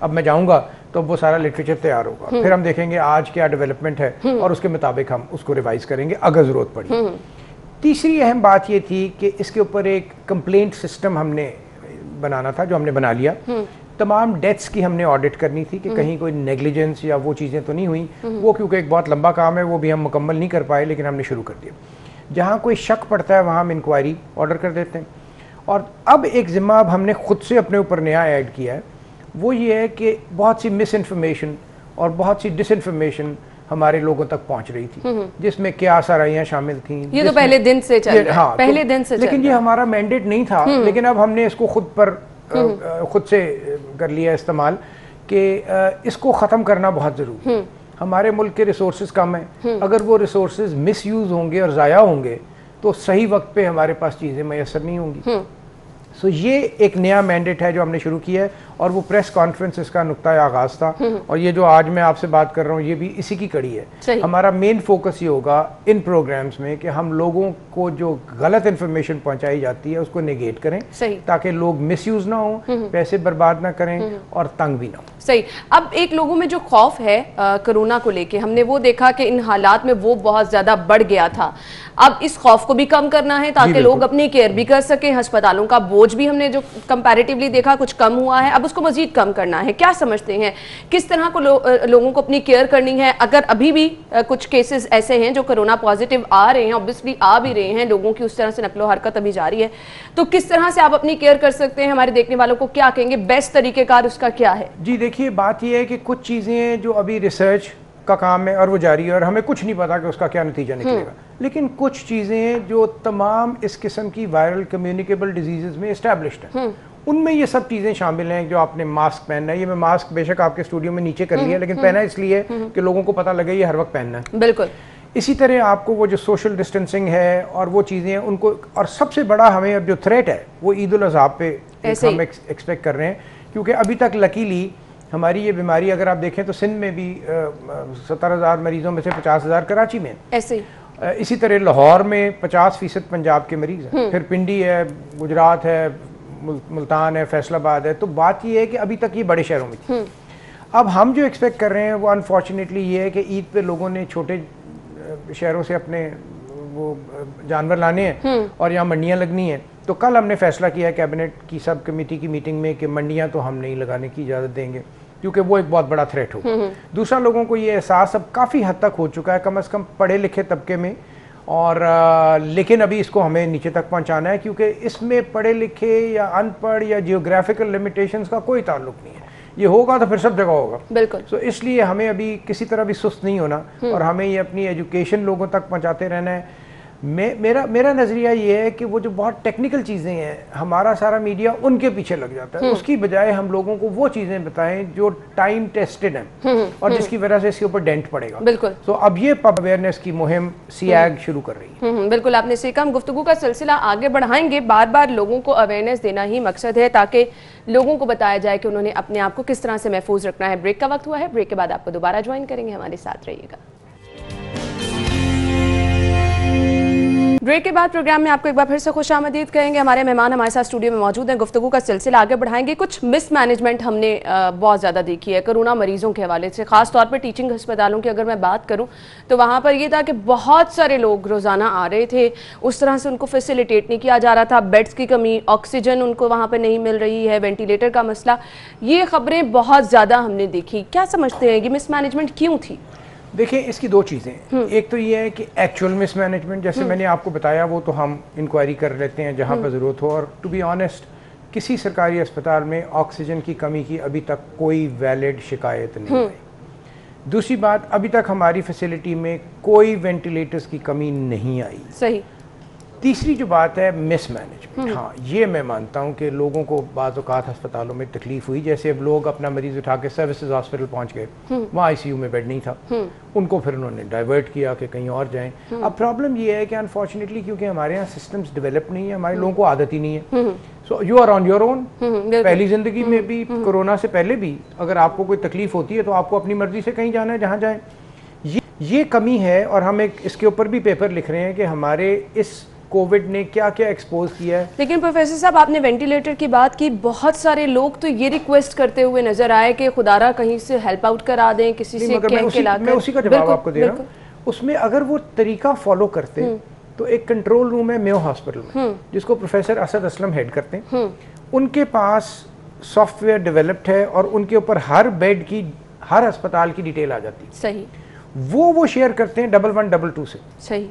اب میں جاؤں گا تو وہ سارا لٹریچر تیار ہوگا, پھر ہم دیکھیں گے آج کیا ڈیولپمنٹ ہے اور اس کے مطابق ہم اس کو ریوائز کریں گے اگر ضرورت پڑی. تیسری اہم بات یہ تھی کہ اس کے اوپر ایک کمپلینٹ سسٹم ہم نے بنانا تھا, جو ہم نے بنا لیا. تمام ڈیتھس کی ہم نے آڈٹ کرنی تھی کہ کہیں کوئی نیگلیجنس یا وہ چیزیں تو نہیں ہوئیں. وہ کیونکہ ایک بہت لمبا کام ہے, وہ بھی ہم مکمل نہیں کر پائے, لیکن ہم نے شروع کر دیا. جہاں کوئی شک پڑتا ہے وہاں ہم انکوائری آرڈر کر دیتے ہیں. اور اب ایک ذمہ اب ہم نے خود سے اپنے اوپر نیا ایڈ کیا ہے, وہ یہ ہے کہ بہت سی مس انفارمیشن اور بہت سی ڈس انفارمیشن ہمارے لوگوں تک پہنچ رہی تھی, جس میں کیا سرائیاں شامل تھیں. یہ تو پہلے دن سے چل رہا ہے, پہلے دن سے, لیکن یہ ہمارا مینڈیٹ نہیں تھا. لیکن اب ہم نے اس کو خود سے کر لیا استعمال کہ اس کو ختم کرنا بہت ضروری ہے. ہمارے ملک کے ریسورسز کم ہیں, اگر وہ ریسورسز مس یوز ہوں گے اور ضائع ہوں گے تو صحیح وقت پہ ہمارے پاس چیزیں میسر نہیں ہوں گی. سو یہ ایک نیا مینڈیٹ ہے جو ہم نے شروع کیا ہے, اور وہ پریس کانفرنس اس کا نقطۂ آغاز تھا, اور یہ جو آج میں آپ سے بات کر رہا ہوں یہ بھی اسی کی کڑی ہے. ہمارا مین فوکس یہ ہوگا ان پروگرامز میں کہ ہم لوگوں کو جو غلط انفارمیشن پہنچائی جاتی ہے اس کو نیگیٹ کریں, تاکہ لوگ مس یوز نہ ہوں, پیسے برباد نہ کریں اور تنگ بھی نہ ہوں. صحیح. اب ایک لوگوں میں جو خوف ہے کرونا کو لے کے, ہم نے وہ دیکھا کہ ان حالات میں وہ بہت زیادہ بڑھ گیا تھا. اب اس خوف کو بھی کم کرنا ہے تاکہ لوگ اپنی کیئر بھی کر سکیں. ہسپتالوں کا بوجھ بھی ہم نے جو کمپیریٹیولی دیکھا کچھ کم ہوا ہے, اب اس کو مزید کم کرنا ہے. کیا سمجھتے ہیں کس طرح کو لوگوں کو اپنی کیئر کرنی ہے؟ اگر ابھی بھی کچھ کیسز ایسے ہیں جو کرونا پازیٹیو آ رہے ہیں, اوبویسلی آ بھی رہے ہیں, لوگوں کی اس طرح سے نقل و حرکت ابھی جاری ہے, تو کس طرح سے آپ اپنی کیئر کر سکتے ہیں؟ ہمارے دیکھنے والوں کو کیا کہیں گے, بیسٹ طریقہ کار اس کا کیا ہے؟ جی دیکھیے, بات یہ ہے کہ کچھ چیزیں جو ابھی ریسرچ کا کام ہے اور وہ جاری ہے, اور ہمیں کچھ نہیں پتا کہ اس کا کیا نتیجہ نکلے گا, لیکن کچھ چیزیں جو تمام اس قسم کی وائرل کمیونیکیبل ڈیزیزز میں اسٹیبلشڈ ہیں, ان میں یہ سب چیزیں شامل ہیں. جو آپ نے ماسک پہننا ہے, یہ میں ماسک بے شک آپ کے اسٹوڈیو میں نیچے کر لیا, لیکن پہنا اس لیے کہ لوگوں کو پتہ لگے یہ ہر وقت پہننا ہے. بالکل. اسی طرح آپ کو وہ جو سوشل ڈسٹینسنگ ہے اور وہ چیزیں ان کو, اور سب سے بڑا ہمیں اب جو تھریٹ ہے وہ عید الاضحیٰ پہ ہم ایکسپیکٹ کر رہے ہیں, کیونکہ ابھی تک لکیلی ہماری یہ بیماری اگر آپ دیکھیں تو سندھ میں بھی 70,000 مریضوں میں سے 50,000 کراچی میں, اسی طرح لاہور میں 50% پنجاب کے مریض ہیں, پھر پنڈی ہے, گجرات ہے, ملتان ہے, فیصل آباد ہے. تو بات یہ ہے کہ ابھی تک یہ بڑے شہروں میں تھی. اب ہم جو ایکسپیکٹ کر رہے ہیں وہ انفارچونیٹلی یہ ہے کہ عید پہ لوگوں نے چھوٹے شہروں سے اپنے وہ جانور لانے ہیں اور یہاں منڈیاں لگنی ہیں. تو کل ہم نے فیصلہ کیا ہے کیبنٹ کی سب کمیٹی کی میٹنگ میں کہ منڈیاں تو ہم نہیں لگانے کی اجازت دیں گے, کیونکہ وہ ایک بہت بڑا تھریٹ ہوگا. دوسرا, لوگوں کو یہ احساس اب کافی حد تک ہو چکا ہے, کم از کم پڑھے لکھے طبقے میں, اور لیکن ابھی اس کو ہمیں نیچے تک پہنچانا ہے, کیونکہ اس میں پڑھے لکھے یا ان پڑھ یا جیوگرافیکل لمیٹیشنز کا کوئی تعلق نہیں ہے. یہ ہوگا تو پھر سب جگہ ہوگا. بالکل. سو اس لیے ہمیں ابھی کسی طرح بھی سست نہیں ہونا, اور ہمیں یہ اپنی ایجوکیشن لوگوں تک پہنچاتے رہنا ہے. میرا نظریہ یہ ہے کہ وہ جو بہت ٹیکنیکل چیزیں ہیں, ہمارا سارا میڈیا ان کے پیچھے لگ جاتا ہے. اس کی بجائے ہم لوگوں کو وہ چیزیں بتائیں جو ٹائم ٹیسٹڈ ہیں اور جس کی وجہ سے اس کے اوپر ڈینٹ پڑے گا. بالکل. تو اب یہ پب اویئرنیس کی مہم SEAG شروع کر رہی ہے. بالکل, آپ نے صحیح کہا. ہم گفتگو کا سلسلہ آگے بڑھائیں گے. بار بار لوگوں کو اویئرنیس دینا ہی مقصد ہے, تاکہ لوگوں کو بتایا جائے کہ انہوں نے اپنے آپ کو کس طرح سے محفوظ رکھنا ہے. بریک کا وقت ہوا ہے, بریک کے بعد آپ کو دوبارہ جوائن کریں گے, ہمارے ساتھ رہیے گا. بریک کے بعد پروگرام میں آپ کو ایک بار پھر سے خوش آمدید کہیں گے. ہمارے مہمان ہمارے ساتھ اسٹوڈیو میں موجود ہیں. گفتگو کا سلسلہ آگے بڑھائیں گے. کچھ مس مینجمنٹ ہم نے بہت زیادہ دیکھی ہے کرونا مریضوں کے حوالے سے, خاص طور پر ٹیچنگ ہسپتالوں کی اگر میں بات کروں تو وہاں پر یہ تھا کہ بہت سارے لوگ روزانہ آ رہے تھے, اس طرح سے ان کو فیسیلیٹیٹ نہیں کیا جا رہا تھا. بیڈز کی کمی, آکسیجن ان کو وہاں پہ نہیں مل رہی ہے, وینٹیلیٹر کا مسئلہ, یہ خبریں بہت زیادہ ہم نے دیکھی. کیا سمجھتے ہیں یہ مس مینجمنٹ کیوں تھی؟ دیکھیں, اس کی دو چیزیں, ایک تو یہ ہے کہ ایکچوئل مس مینجمنٹ, جیسے میں نے آپ کو بتایا, وہ تو ہم انکوائری کر لیتے ہیں جہاں پہ ضرورت ہو, اور ٹو بی آنیسٹ کسی سرکاری اسپتال میں آکسیجن کی کمی کی ابھی تک کوئی ویلڈ شکایت نہیں آئی. دوسری بات, ابھی تک ہماری فیسلٹی میں کوئی وینٹیلیٹرز کی کمی نہیں آئی. صحیح. تیسری جو بات ہے مس مینجمنٹ, ہاں یہ میں مانتا ہوں کہ لوگوں کو بعض اوقات ہسپتالوں میں تکلیف ہوئی. جیسے اب لوگ اپنا مریض اٹھا کے سروسز ہاسپٹل پہنچ گئے, وہاں ICU میں بیڈ نہیں تھا, ان کو پھر انہوں نے ڈائیورٹ کیا کہ کہیں اور جائیں. اب پرابلم یہ ہے کہ انفارچونیٹلی کیونکہ ہمارے یہاں سسٹمز ڈیولپ نہیں ہیں, ہمارے لوگوں کو عادت ہی نہیں ہے. So you are on your own. پہلی زندگی میں بھی, کورونا سے پہلے بھی, اگر آپ کو کوئی تکلیف ہوتی ہے تو آپ کو اپنی مرضی سے کہیں جانا ہے جہاں جائیں. یہ کمی ہے, اور ہم ایک اس کے اوپر بھی پیپر لکھ رہے ہیں کہ ہمارے اس کووڈ نے کیا کیا ایکسپوز کیا ہے. لیکن پروفیسر صاحب آپ نے وینٹیلیٹر کی بات کی, بہت سارے لوگ تو یہ ریکویسٹ کرتے ہوئے نظر آئے کہ خدا را کہیں سے ہیلپ آؤٹ کرا دیں, کسی سے کہہ کے لا کر. میں اسی کا جواب آپ کو دے رہا ہوں. اس میں اگر وہ طریقہ فالو کرتے تو ایک کنٹرول روم ہے میو ہاسپٹل میں جس کو پروفیسر اسد اسلم ہیڈ کرتے ہیں, ان کے پاس سافٹ ویئر ڈیولپڈ ہے اور ان کے اوپر ہر بیڈ کی, ہر ہسپتال کی ڈیٹیل آ جاتی ہے. صحیح. وہ شیئر کرتے ہیں 1112 سے. صحیح.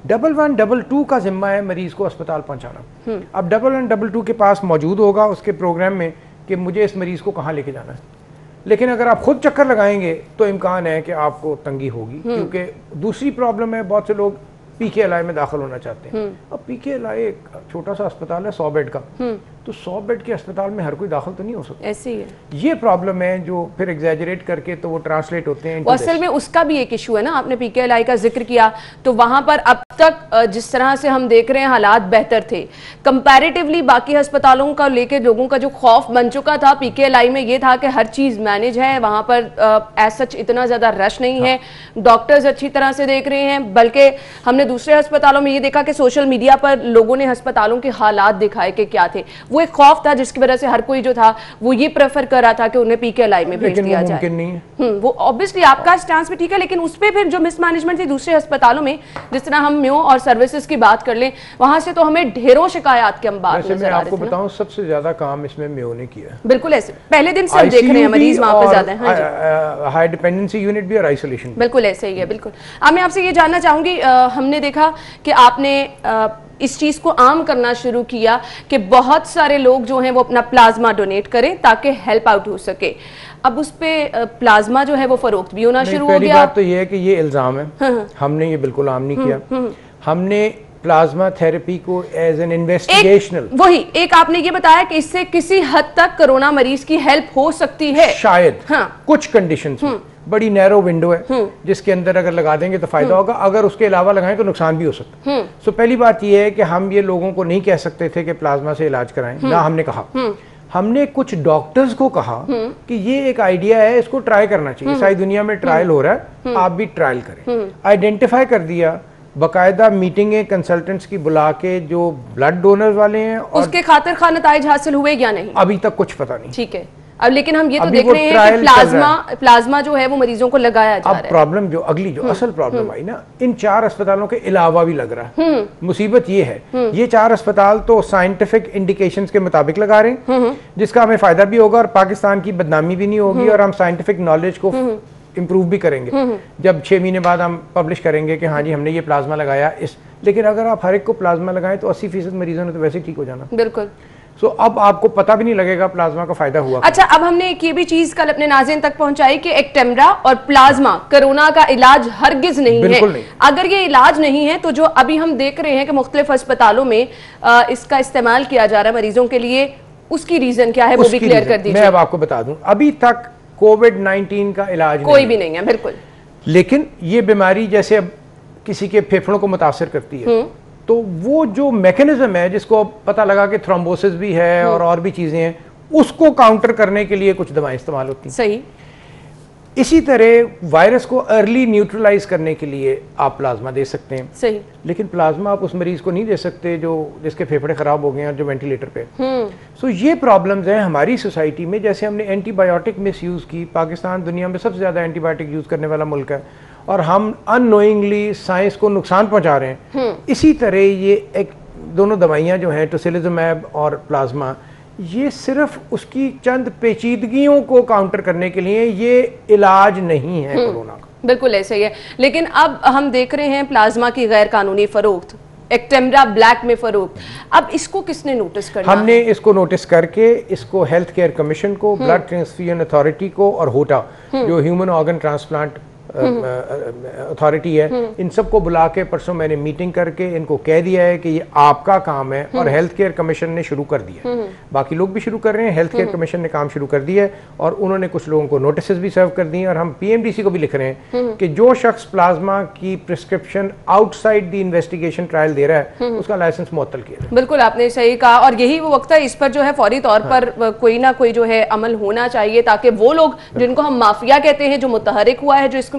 1112 کا ذمہ ہے مریض کو اسپتال پہنچانا. اب 1112 کے پاس موجود ہوگا اس کے پروگرام میں کہ مجھے اس مریض کو کہاں لے کے جانا ہے, لیکن اگر آپ خود چکر لگائیں گے تو امکان ہے کہ آپ کو تنگی ہوگی, کیونکہ دوسری پرابلم ہے بہت سے لوگ پی کے ایل آئی میں داخل ہونا چاہتے ہیں. اب پی کے ایل آئی ایک چھوٹا سا اسپتال ہے 100 بیڈ کا, تو 100 بیڈ کے اسپتال میں ہر کوئی داخل تو نہیں ہو سکتا. ایسے ہی ہے. یہ پرابلم ہے جو پھر ایگزیجریٹ کر کے تو وہ ٹرانسلیٹ ہوتے ہیں. اصل میں اس کا بھی ایک ایشو ہے نا, آپ نے پی کے ایل آئی کا ذکر کیا, تو وہاں پر اب تک جس طرح سے ہم دیکھ رہے ہیں حالات بہتر تھے کمپیریٹیولی باقی ہسپتالوں کا لے کے لوگوں کا جو خوف بن چکا تھا پی کے ایل آئی میں یہ تھا کہ ہر چیز مینج ہے, وہاں پر ایز سچ اتنا زیادہ رش نہیں ہے, ڈاکٹرز اچھی طرح سے دیکھ رہے ہیں. بلکہ ہم نے دوسرے ہسپتالوں میں یہ دیکھا کہ سوشل میڈیا پر لوگوں نے ہسپتالوں کے حالات دکھائے کہ کیا تھے. وہ ایک خوف تھا جس کی وجہ سے ہر کوئی جو تھا وہ یہ پریفر کر رہا تھا کہ انہیں پی کے ایل آئی میں بھیج دیا جائے. وہ obviously آپ کا سٹانس بھی ٹھیک ہے, لیکن اس پہ پھر جو مس مینجمنٹ تھی دوسرے ہسپتالوں میں, جس طرح ہم میو اور سروسز کی بات کر لیں, وہاں سے تو ہمیں ڈھیروں شکایات کے انبار نظر آ رہے تھے. میں آپ کو بتاؤں سب سے زیادہ کام اس میں میو نے کیا. بالکل ایسے پہلے دن سے ہم دیکھ رہے ہیں مریض وہاں پہ زیادہ ہیں. ہائی ڈیپینڈنسی یونٹ بھی اور آئسولیشن. بالکل ایسے ہی ہے. بالکل. اب میں آپ سے یہ جاننا چاہوں گی, ہم نے دیکھا کہ آپ نے اس چیز کو عام کرنا شروع کیا کہ بہت سارے لوگ جو ہیں وہ اپنا پلازما ڈونیٹ کریں تاکہ ہیلپ آؤٹ ہو سکے. اب اس پہ پلازما جو ہے وہ فروخت بھی ہونا شروع ہو گیا. پہلی بات تو یہ ہے کہ یہ الزام ہے, ہم نے یہ بالکل عام نہیں کیا. ہم نے پلازما تھراپی کو ایز این انویسٹیگیشنل, وہی ایک آپ نے یہ بتایا کہ اس سے کسی حد تک کرونا مریض کی ہیلپ ہو سکتی ہے شاید کچھ کنڈیشنز میں. بڑی نیرو ونڈو ہے جس کے اندر اگر لگا دیں گے تو فائدہ ہوگا, اگر اس کے علاوہ لگائیں تو نقصان بھی ہو سکتا ہے. سو پہلی بات یہ ہے کہ ہم یہ لوگوں کو نہیں کہہ سکتے تھے کہ پلازما سے علاج کرائیں, نہ ہم نے کہا. ہم نے کچھ ڈاکٹرز کو کہا کہ یہ ایک آئیڈیا ہے, اس کو ٹرائی کرنا چاہیے, ساری دنیا میں ٹرائل ہو رہا ہے, آپ بھی ٹرائل کریں. آئیڈینٹیفائی کر دیا, باقاعدہ میٹنگیں کنسلٹنٹس کی بلا کے جو بلڈ ڈونرز والے ہیں, اس کے خاطر خواہ نتائج حاصل ہوئے یا نہیں ابھی تک کچھ پتہ نہیں. ٹھیک ہے. اب لیکن ہم یہ تو دیکھ رہے ہیں کہ پلازما جو ہے وہ مریضوں کو لگایا جا رہا ہے. اب پرابلم جو اگلی جو اصل پرابلم آئی نا, ان 4 اسپتالوں کے علاوہ بھی لگ رہا ہے. مصیبت یہ ہے یہ 4 اسپتال تو سائنٹیفک انڈیکیشنز کے مطابق لگا رہے ہیں, جس کا ہمیں فائدہ بھی ہوگا اور پاکستان کی بدنامی بھی نہیں ہوگی, اور ہم سائنٹیفک نالج کو امپروو بھی کریں گے جب 6 مہینے بعد ہم پبلش کریں گے کہ ہاں جی ہم نے یہ پلازما لگایا. لیکن اگر آپ ہر ایک کو پلازما لگائیں تو 80% مریضوں نے تو ویسے ٹھیک ہو جانا. بالکل. سو اب آپ کو پتہ بھی نہیں لگے گا پلازما کا فائدہ ہوا. اچھا, اب ہم نے ایک یہ بھی چیز کل اپنے ناظرین تک پہنچائی کہ ایکٹیمرا اور پلازما کرونا کا علاج ہرگز نہیں ہے. بالکل نہیں. اگر یہ علاج نہیں ہے تو جو ابھی ہم دیکھ رہے ہیں کہ مختلف اسپتالوں میں اس کا استعمال کیا جا رہا ہے مریضوں کے لیے, اس کی ریزن کیا ہے وہ بھی کلیئر کر دیجیے. میں اب آپ کو بتا دوں, ابھی تک کووڈ-19 کا علاج کوئی بھی نہیں ہے. بالکل. لیکن یہ بیماری جیسے اب کسی کے پھیپھڑوں کو متاثر کرتی ہے, تو وہ جو میکینزم ہے جس کو پتہ لگا کہ تھرومبوسس بھی ہے اور بھی چیزیں ہیں, اس کو کاؤنٹر کرنے کے لیے کچھ دوائیں استعمال ہوتی ہیں. صحیح. اسی طرح وائرس کو ارلی نیوٹرلائز کرنے کے لیے آپ پلازما دے سکتے ہیں. صحیح. لیکن پلازما آپ اس مریض کو نہیں دے سکتے جس کے پھیپھڑے خراب ہو گئے ہیں جو وینٹیلیٹر پہ. سو یہ پرابلمز ہیں ہماری سوسائٹی میں. جیسے ہم نے اینٹی بایوٹک مس یوز کی, پاکستان دنیا میں سب سے زیادہ اینٹی بایوٹک یوز کرنے والا ملک ہے, اور ہم ان نوئنگلی سائنس کو نقصان پہنچا رہے ہیں. اسی طرح یہ ایک دونوں دوائیاں جو ہیں ٹوسیلیزومیب اور پلازما, یہ صرف اس کی چند پیچیدگیوں کو کاؤنٹر کرنے کے لیے, یہ علاج نہیں ہے کورونا کا. بالکل ایسے ہی ہے. لیکن اب ہم دیکھ رہے ہیں پلازما کی غیر قانونی فروخت, ایکٹیمرا بلیک میں فروخت, اب اس کو کس نے نوٹس کرنا؟ ہم نے اس کو نوٹس کر کے اس کو ہیلتھ کیئر کمیشن کو, بلڈ ٹرانسفیوژن اتھارٹی کو, اور ہوٹا جو ہیومن آرگن ٹرانسپلانٹ اتھارٹی ہے, ان سب کو بلا کے پرسوں میں نے میٹنگ کر کے ان کو کہہ دیا ہے کہ یہ آپ کا کام ہے, اور ہیلتھ کیئر کمیشن نے شروع کر دیا. باقی لوگ بھی شروع کر رہے ہیں, ہیلتھ کیئر کمیشن نے کام شروع کر دیا ہے, اور انہوں نے کچھ لوگوں کو نوٹسز بھی سرو کر دیے, اور ہم پی ایم ڈی سی کو بھی لکھ رہے ہیں کہ جو شخص پلازما کی پرسکرپشن آؤٹ سائڈ دی انویسٹیگیشن ٹرائل دے رہا ہے اس کا لائسنس معطل کیا جائے. بالکل آپ نے صحیح کہا, اور یہی وہ وقت ہے اس پر جو ہے فوری طور پر کوئی نہ کوئی جو ہے عمل ہونا چاہیے, تاکہ وہ لوگ جن کو ہم مافیا کہتے ہیں جو متحرک ہوا ہے جو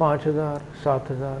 5000 7000,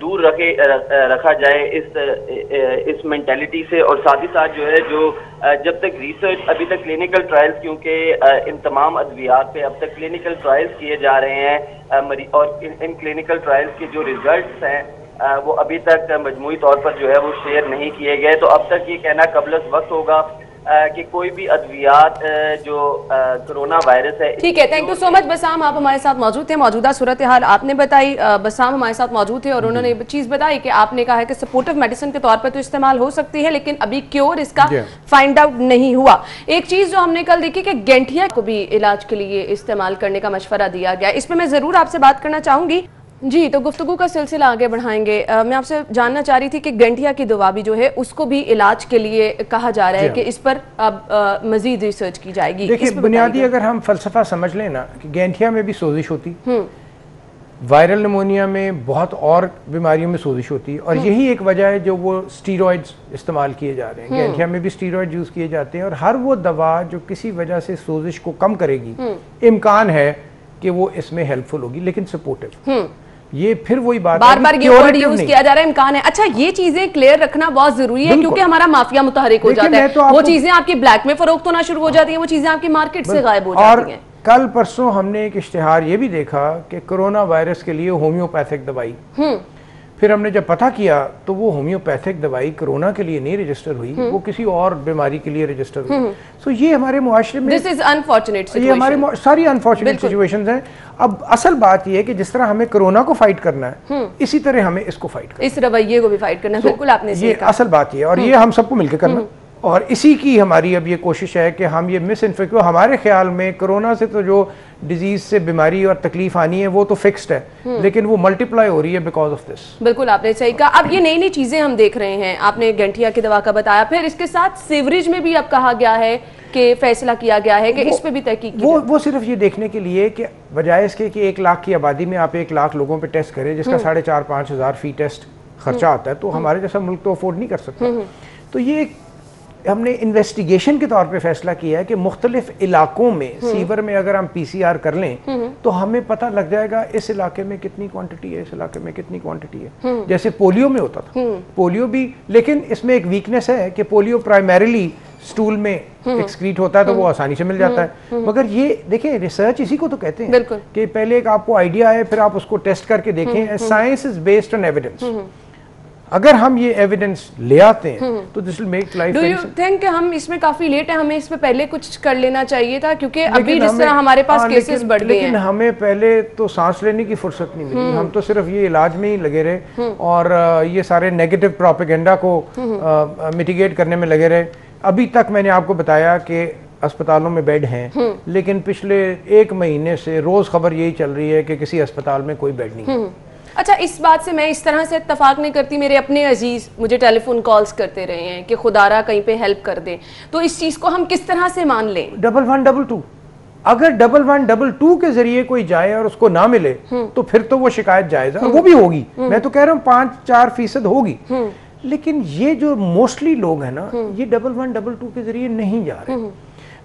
دور رکھا جائے اس مینٹیلٹی سے، اور ساتھ ہی ساتھ جو ہے جو جب تک ریسرچ ابھی تک کلینکل ٹرائلز، کیونکہ ان تمام ادویات پہ اب تک کلینکل ٹرائلز کیے جا رہے ہیں اور ان کلینکل ٹرائلز کے جو ریزلٹس ہیں وہ ابھی تک مجموعی طور پر جو ہے وہ شیئر نہیں کیے گئے، تو اب تک یہ کہنا قبل از وقت ہوگا کہ کوئی بھی ادویات جو کرونا وائرس ہے. ٹھیک ہے، تھینک یو سو مچ بسام، آپ ہمارے ساتھ موجود تھے. موجودہ صورتحال آپ نے بتائی. بسام ہمارے ساتھ موجود تھے اور انہوں نے یہ چیز بتائی کہ آپ نے کہا ہے کہ سپورٹیو میڈیسن کے طور پر تو استعمال ہو سکتی ہے، لیکن ابھی کیور اس کا فائنڈ آؤٹ نہیں ہوا. ایک چیز جو ہم نے کل دیکھی کہ گینٹھیا کو بھی علاج کے لیے استعمال کرنے کا مشورہ دیا گیا، اس پہ میں ضرور آپ سے بات کرنا چاہوں گی. جی، تو گفتگو کا سلسلہ آگے بڑھائیں گے. میں آپ سے جاننا چاہ رہی تھی کہ گینٹھیا کی دوا بھی جو ہے اس کو بھی علاج کے لیے کہا جا رہا ہے کہ اس پر اب مزید ریسرچ کی جائے گی. دیکھیں، بنیادی اگر ہم فلسفہ سمجھ لیں نا کہ گینٹھیا میں بھی سوزش ہوتی، وائرل نمونیا میں بہت اور بیماریوں میں سوزش ہوتی ہے، اور یہی ایک وجہ ہے جو وہ اسٹیرائڈز استعمال کیے جا رہے ہیں. گینٹھیا میں بھی اسٹیرائڈ یوز کیے جاتے ہیں، اور ہر وہ دوا جو کسی وجہ سے سوزش کو کم کرے گی امکان ہے کہ وہ اس میں ہیلپ فل ہوگی، لیکن سپورٹیو. یہ پھر وہی بات بار بار یہ ورڈ یوز کیا جا رہا ہے، امکان ہے. اچھا، یہ چیزیں کلیئر رکھنا بہت ضروری ہے کیونکہ ہمارا مافیا متحرک ہو جاتا ہے. وہ چیزیں آپ کی بلیک میں فروخت ہونا شروع ہو جاتی ہیں، وہ چیزیں آپ کی مارکیٹ سے غائب ہو جاتی ہیں. کل پرسوں ہم نے ایک اشتہار یہ بھی دیکھا کہ کرونا وائرس کے لیے ہومیوپیتھک دوائی، پھر ہم نے جب پتہ کیا تو وہ ہومیوپیتھک دوائی کرونا کے لیے نہیں رجسٹر ہوئی، وہ کسی اور بیماری کے لیے رجسٹر ہوئی. سو یہ ہمارے معاشرے میں یہ ہمارے ساری انفارچونیٹ سچویشنز ہیں. اب اصل بات یہ ہے کہ جس طرح ہمیں کرونا کو فائٹ کرنا ہے اسی طرح ہمیں اس کو فائٹ کرنا ہے، اس رویے کو بھی فائٹ کرنا ہے. بالکل آپ نے یہ اصل بات یہ ہے، اور یہ ہم سب کو مل کے کرنا. اور اسی کی ہماری اب یہ کوشش ہے کہ ہم یہ مس انفیکٹ، ہمارے خیال میں کرونا سے تو جو ڈیزیز سے بیماری اور تکلیف آنی ہے وہ تو فکسڈ ہے، لیکن وہ ملٹیپلائی ہو رہی ہے بیکاز آف دس. بالکل آپ نے صحیح کہا. اب یہ نئی نئی چیزیں ہم دیکھ رہے ہیں. آپ نے گینٹھیا کی دوا کا بتایا، پھر اس کے ساتھ سیوریج میں بھی اب کہا گیا ہے کہ فیصلہ کیا گیا ہے کہ اس پہ بھی تحقیق کی وہ صرف یہ دیکھنے کے لیے کہ بجائے اس کے کہ 1 لاکھ کی آبادی میں آپ 1 لاکھ لوگوں پہ ٹیسٹ کریں جس کا 4,500-5 ہزار فی ٹیسٹ خرچہ آتا ہے، تو ہمارے جیسا ملک تو افورڈ نہیں کر سکتا. تو یہ ہم نے انویسٹیگیشن کے طور پہ فیصلہ کیا ہے کہ مختلف علاقوں میں سیور میں اگر ہم پی سی آر کر لیں تو ہمیں پتہ لگ جائے گا اس علاقے میں کتنی کوانٹٹی ہے، اس علاقے میں کتنی کوانٹٹی ہے. جیسے پولیو میں ہوتا تھا، پولیو بھی، لیکن اس میں ایک ویکنیس ہے کہ پولیو پرائمریلی سٹول میں ایکسکریٹ ہوتا ہے تو وہ آسانی سے مل جاتا ہے. مگر یہ دیکھیں ریسرچ اسی کو تو کہتے ہیں کہ پہلے ایک آپ کو آئیڈیا ہے، پھر آپ اس کو ٹیسٹ کر کے دیکھیں. Science is based on evidence. اگر ہم یہ ایویڈنس لے آتے ہیں تو this will make life. Do you think کہ ہم اس میں کافی لیٹ ہیں؟ ہمیں اس میں پہلے کچھ کر لینا چاہیے تھا کیونکہ ابھی جس طرح ہمارے پاس کیسز بڑھ گئے ہیں. لیکن ہمیں پہلے تو سانس لینے کی فرصت نہیں ملی. ہم تو صرف یہ علاج میں ہی لگے رہے اور یہ سارے نیگیٹو پروپیگنڈا کو میٹیگیٹ کرنے میں لگے رہے. ابھی تک میں نے آپ کو بتایا کہ اسپتالوں میں بیڈ ہیں، لیکن پچھلے 1 مہینے سے روز خبر یہی چل رہی ہے کہ کسی اسپتال میں کوئی بیڈ نہیں ہے. اچھا، اس بات سے میں اس طرح سے اتفاق نہیں کرتی. میرے اپنے عزیز مجھے ٹیلی فون کالز کرتے رہے ہیں کہ خدا را کہیں پہ ہیلپ کر دیں. تو اس چیز کو ہم کس طرح سے مان لیں؟ 1122 اگر 1122 کے ذریعے کوئی جائے اور اس کو نہ ملے تو پھر تو وہ شکایت جائز ہے، وہ بھی ہوگی. میں تو کہہ رہا ہوں 5-4% ہوگی. لیکن یہ جو موسٹلی لوگ ہیں نا، یہ 1122 کے ذریعے نہیں جا رہے.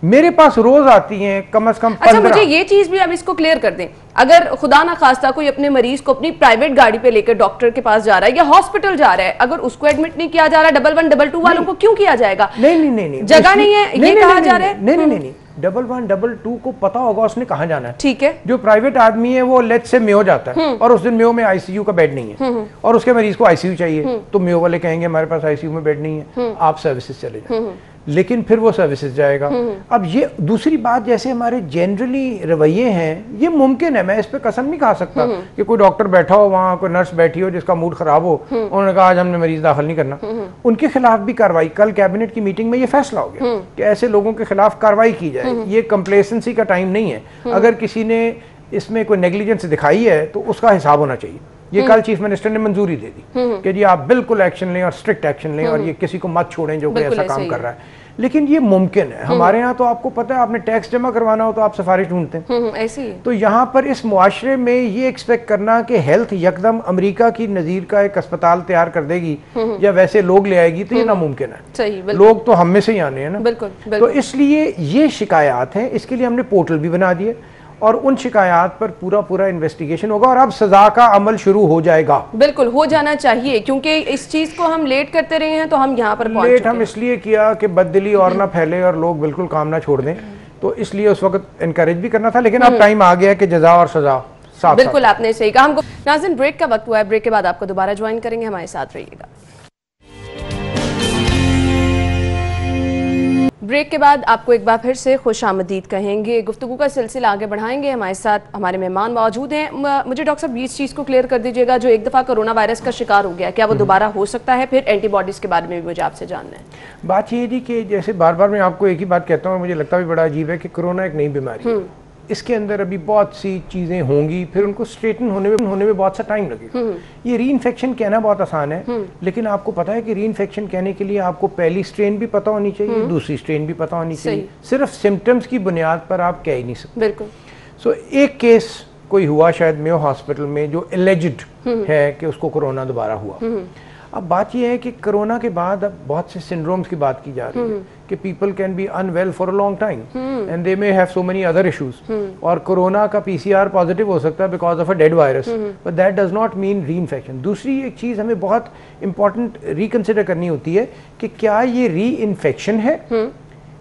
میرے پاس روز آتی ہیں کم از کم 15. اچھا، مجھے یہ چیز بھی اب اس کو کلیئر کر دیں. اگر خدا نہ خواستہ کوئی اپنے مریض کو اپنی پرائیویٹ گاڑی پہ لے کر ڈاکٹر کے پاس جا رہا ہے یا ہاسپٹل جا رہا ہے، اگر اس کو ایڈمٹ نہیں کیا جا رہا 1122 والوں کو کیوں کیا جائے گا؟ نہیں، جگہ نہیں ہے یہ کہا جا رہا ہے. نہیں 1122 کو پتا ہوگا اس نے کہاں جانا ہے. ٹھیک ہے. جو پرائیویٹ آدمی ہے وہ لیٹ سے میو جاتا ہے اور اس دن میو میں آئی سی یو کا بیڈ نہیں ہے اور اس کے مریض کو آئی سی یو چاہیے، تو میو والے کہیں گے ہمارے پاس آئی سی یو میں بیڈ نہیں ہے، آپ سروسز چلے جائیں. لیکن پھر وہ سروسز جائے گا. اب یہ دوسری بات، جیسے ہمارے جنرلی رویے ہیں، یہ ممکن ہے، میں اس پہ قسم نہیں کھا سکتا کہ کوئی ڈاکٹر بیٹھا ہو وہاں، کوئی نرس بیٹھی ہو جس کا موڈ خراب ہو، انہوں نے کہا آج ہم نے مریض داخل نہیں کرنا. ان کے خلاف بھی کارروائی، کل کیبنٹ کی میٹنگ میں یہ فیصلہ ہو گیا کہ ایسے لوگوں کے خلاف کارروائی کی جائے. یہ کمپلیسنسی کا ٹائم نہیں ہے. اگر کسی نے اس میں کوئی نیگلیجنس دکھائی ہے تو اس کا حساب ہونا چاہیے. یہ کل چیف منسٹر نے منظوری دے دی کہ جی آپ بالکل ایکشن لیں اور اسٹرکٹ ایکشن لیں اور یہ کسی کو مت چھوڑیں جو کوئی ایسا کام کر رہا ہے. لیکن یہ ممکن ہے. ہمارے ہاں تو آپ کو پتہ ہے، آپ نے ٹیکس جمع کروانا ہو تو آپ سفارش ڈھونڈتے ہیں. ایسی تو یہاں پر اس معاشرے میں یہ ایکسپیکٹ کرنا کہ ہیلتھ یکدم امریکہ کی نظیر کا ایک اسپتال تیار کر دے گی یا ویسے لوگ لے آئے گی، تو یہ ناممکن ہے. لوگ تو ہم میں سے ہی آنے ہیں نا. تو اس لیے یہ شکایات ہیں، اس کے لیے ہم نے پورٹل بھی بنا دیے اور ان شکایات پر پورا انویسٹیگیشن ہوگا اور اب سزا کا عمل شروع ہو جائے گا. بالکل ہو جانا چاہیے, کیونکہ اس چیز کو ہم لیٹ کرتے رہے ہیں تو ہم یہاں پر پہنچ لیٹ ہم اس لیے کیا کہ بددلی اور نہ پھیلے اور لوگ بالکل کام نہ چھوڑ دیں, تو اس لیے اس وقت انکریج بھی کرنا تھا, لیکن اب ٹائم آ گیا کہ جزا اور سزا ساتھ. بالکل آپ نے صحیح کہا. ہم کو ناظرین بریک کا وقت ہوا ہے, بریک کے بعد آپ کو دوبارہ جوائن کریں گے, ہمارے ساتھ رہیے گا. بریک کے بعد آپ کو ایک بار پھر سے خوش آمدید کہیں گے, گفتگو کا سلسلہ آگے بڑھائیں گے. ہمارے ساتھ ہمارے مہمان موجود ہیں. مجھے ڈاکٹر صاحب اس چیز کو کلیئر کر دیجیے گا, جو ایک دفعہ کرونا وائرس کا شکار ہو گیا, کیا وہ دوبارہ ہو سکتا ہے؟ پھر اینٹی باڈیز کے بارے میں بھی مجھے آپ سے جاننا ہے. بات یہ جی کہ جیسے بار بار میں آپ کو ایک ہی بات کہتا ہوں, مجھے لگتا بھی بڑا عجیب ہے کہ کرونا ایک نئی بیماری ہے, اس کے اندر ابھی بہت سی چیزیں ہوں گی, پھر ان کو اسٹریٹن ہونے میں بہت سا ٹائم لگے گا. یہ ری انفیکشن کہنا بہت آسان ہے, لیکن آپ کو پتا ہے کہ ری انفیکشن کہنے کے لیے آپ کو پہلی اسٹرین بھی پتہ ہونی چاہیے, دوسری اسٹرین بھی پتہ ہونی چاہیے. صرف سمٹمز کی بنیاد پر آپ کہہ ہی نہیں سکتے. بالکل. سو ایک کیس کوئی ہوا شاید میو ہاسپٹل میں جو الیجڈ ہے کہ اس کو کرونا دوبارہ ہوا. اب بات یہ ہے کہ کرونا کے بعد اب بہت سے سنڈرومز کی بات کی جا رہی ہے کہ people can be in well for a long time and they may have so many other issues, اور کرونا کا پی سی آر پازیٹیو ہو سکتا ہے because of a dead virus, but that does not mean reinfection. دوسری ایک چیز ہمیں بہت امپورٹنٹ ریکنسیڈر کرنی ہوتی ہے کہ کیا یہ ری انفیکشن ہے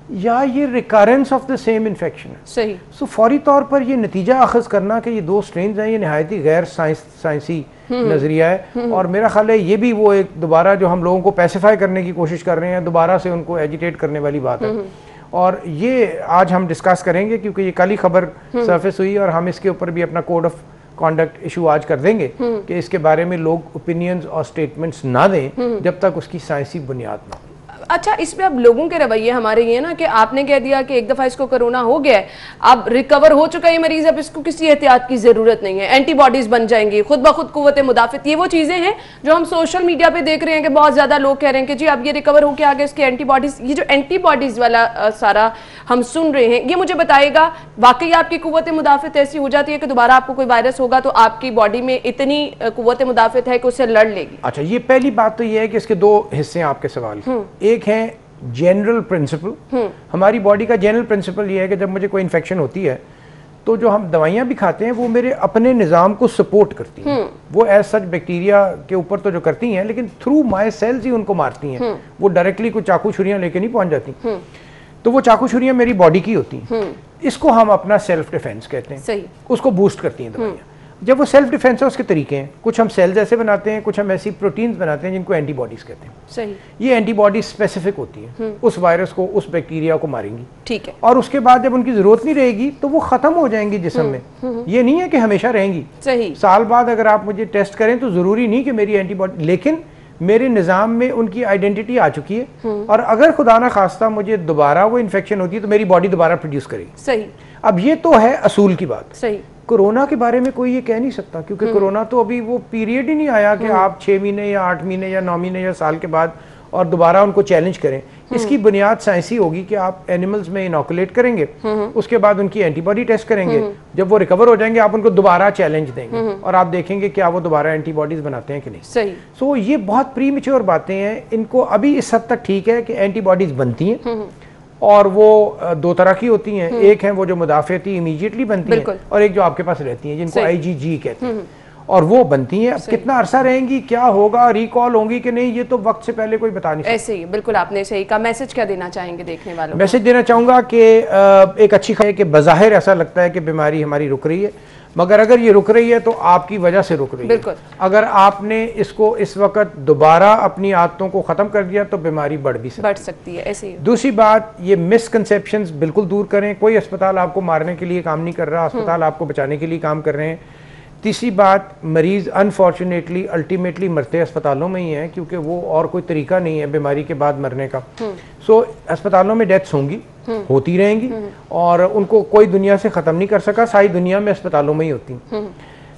یا یہ ریکارنس آف دا سیم انفیکشن ہے. صحیح. سو فوری طور پر یہ نتیجہ اخذ کرنا کہ یہ دو سٹرینز ہیں, یہ نہایتی غیر سائنسی نظریہ ہے, اور میرا خیال ہے یہ بھی وہ ایک دوبارہ جو ہم لوگوں کو پیسیفائی کرنے کی کوشش کر رہے ہیں, دوبارہ سے ان کو ایجیٹیٹ کرنے والی بات ہے. اور یہ آج ہم ڈسکس کریں گے کیونکہ یہ کل ہی خبر سرفیس ہوئی, اور ہم اس کے اوپر بھی اپنا کوڈ آف کانڈکٹ ایشو آج کر دیں گے کہ اس کے بارے میں لوگ اوپینینز اور سٹیٹمنٹس نہ دیں جب تک اس کی سائنسی بنیاد نہ ہو. اچھا, اس میں اب لوگوں کے رویے ہمارے یہ نا کہ آپ نے کہہ دیا کہ ایک دفعہ اس کو کرونا ہو گیا ہے, اب ریکور ہو چکا ہے مریض, اب اس کو کسی احتیاط کی ضرورت نہیں ہے, اینٹی باڈیز بن جائیں گی, خود بخود قوت مدافعت. یہ وہ چیزیں ہیں جو ہم سوشل میڈیا پہ دیکھ رہے ہیں کہ بہت زیادہ لوگ کہہ رہے ہیں کہ جی اب یہ ریکور ہو کے آگے اس کے اینٹی باڈیز, یہ جو اینٹی باڈیز والا سارا ہم سن رہے ہیں, یہ مجھے بتائے گا واقعی آپ کی قوت مدافعت ایسی ہو جاتی ہے کہ دوبارہ آپ کو کوئی وائرس ہوگا تو آپ کی باڈی میں اتنی قوت مدافعت ہے کہ اسے لڑ لے گی؟ اچھا, یہ پہلی بات تو یہ ہے کہ اس کے دو حصے ہیں آپ کے سوال کے. ایک ہے جنرل پرنسپل. ہماری باڈی کا جنرل پرنسپل یہ ہے کہ جب مجھے کوئی انفیکشن ہوتی ہے تو جو ہم دوائیاں بھی کھاتے ہیں وہ میرے اپنے نظام کو سپورٹ کرتی ہیں. وہ ایز سچ بیکٹیریا کے اوپر تو جو کرتی ہیں, لیکن تھرو مائی سیلز ہی ان کو مارتی ہیں. وہ ڈائریکٹلی کوئی چاقو چھریاں لے کے نہیں پہنچ جاتی. تو وہ چاقو چھریاں میری باڈی کی ہوتی ہیں, اس کو ہم اپنا سیلف ڈیفینس کہتے ہیں. اس کو بوسٹ کرتی ہیں دوائیاں. جب وہ سیلف ڈیفینس ہے اس کے طریقے ہیں, کچھ ہم سیلز ایسے بناتے ہیں, کچھ ہم ایسی پروٹینز بناتے ہیں جن کو اینٹی باڈیز کہتے ہیں. صحیح. یہ اینٹی باڈیز اسپیسیفک ہوتی ہیں, اس وائرس کو, اس بیکٹیریا کو ماریں گی. ٹھیک ہے. اور اس کے بعد جب ان کی ضرورت نہیں رہے گی تو وہ ختم ہو جائیں گی جسم میں. یہ نہیں ہے کہ ہمیشہ رہیں گی. صحیح. سال بعد اگر آپ مجھے ٹیسٹ کریں تو ضروری نہیں کہ میری اینٹی باڈی, لیکن میرے نظام میں ان کی آئیڈینٹی آ چکی ہے, اور اگر خدا نہ خواستہ مجھے دوبارہ وہ انفیکشن ہوتی ہے تو میری باڈی دوبارہ پروڈیوس کرے گی. صحیح. اب یہ تو ہے اصول کی بات. صحیح. کرونا کے بارے میں کوئی یہ کہہ نہیں سکتا, کیونکہ کرونا تو ابھی وہ پیریڈ ہی نہیں آیا کہ آپ 6 مہینے یا 8 مہینے یا 9 مہینے یا سال کے بعد اور دوبارہ ان کو چیلنج کریں. اس کی بنیاد سائنسی ہوگی کہ آپ اینیملز میں انوکولیٹ کریں گے, اس کے بعد ان کی اینٹی باڈی ٹیسٹ کریں گے, جب وہ ریکور ہو جائیں گے آپ ان کو دوبارہ چیلنج دیں گے, اور آپ دیکھیں گے کیا وہ دوبارہ اینٹی باڈیز بناتے ہیں کہ نہیں. صحیح. سو یہ بہت پری میچور باتیں ہیں. ان کو ابھی اس حد تک ٹھیک ہے کہ اینٹی باڈیز بنتی ہیں, اور وہ دو طرح کی ہوتی ہیں. ایک ہیں وہ جو مدافعتی امیجیٹلی بنتی ہیں, اور ایک جو آپ کے پاس رہتی ہیں جن کو IgG کہتے ہیں, اور وہ بنتی ہیں. اب کتنا عرصہ رہیں گی, کیا ہوگا, ریکال ہوں گی کہ نہیں, یہ تو وقت سے پہلے کوئی بتا نہیں سکتا. ایسے ہی بالکل آپ نے صحیح کہا. میسج کیا دینا چاہیں گے دیکھنے والوں کو؟ میسج دینا چاہوں گا کہ ایک اچھی خبر ہے کہ بظاہر ایسا لگتا ہے کہ بیماری ہماری رک رہی ہے, مگر اگر یہ رک رہی ہے تو آپ کی وجہ سے رک رہی ہے. اگر آپ نے اس کو اس وقت دوبارہ اپنی عادتوں کو ختم کر دیا تو بیماری بڑھ بھی سکتی ہے. ایسے ہی. دوسری بات, یہ مسکنسیپشنز بالکل دور کریں. کوئی اسپتال آپ کو مارنے کے لیے کام نہیں کر رہا, اسپتال آپ کو بچانے کے لیے کام کر رہے ہیں. تیسری بات, مریض انفارچونیٹلی الٹیمیٹلی مرتے اسپتالوں میں ہی ہیں, کیونکہ وہ اور کوئی طریقہ نہیں ہے بیماری کے بعد مرنے کا. سو اسپتالوں میں ڈیتھس ہوں گی, ہوتی رہیں گی, اور ان کو کوئی دنیا سے ختم نہیں کر سکا. ساری دنیا میں اسپتالوں میں ہی ہوتی ہیں.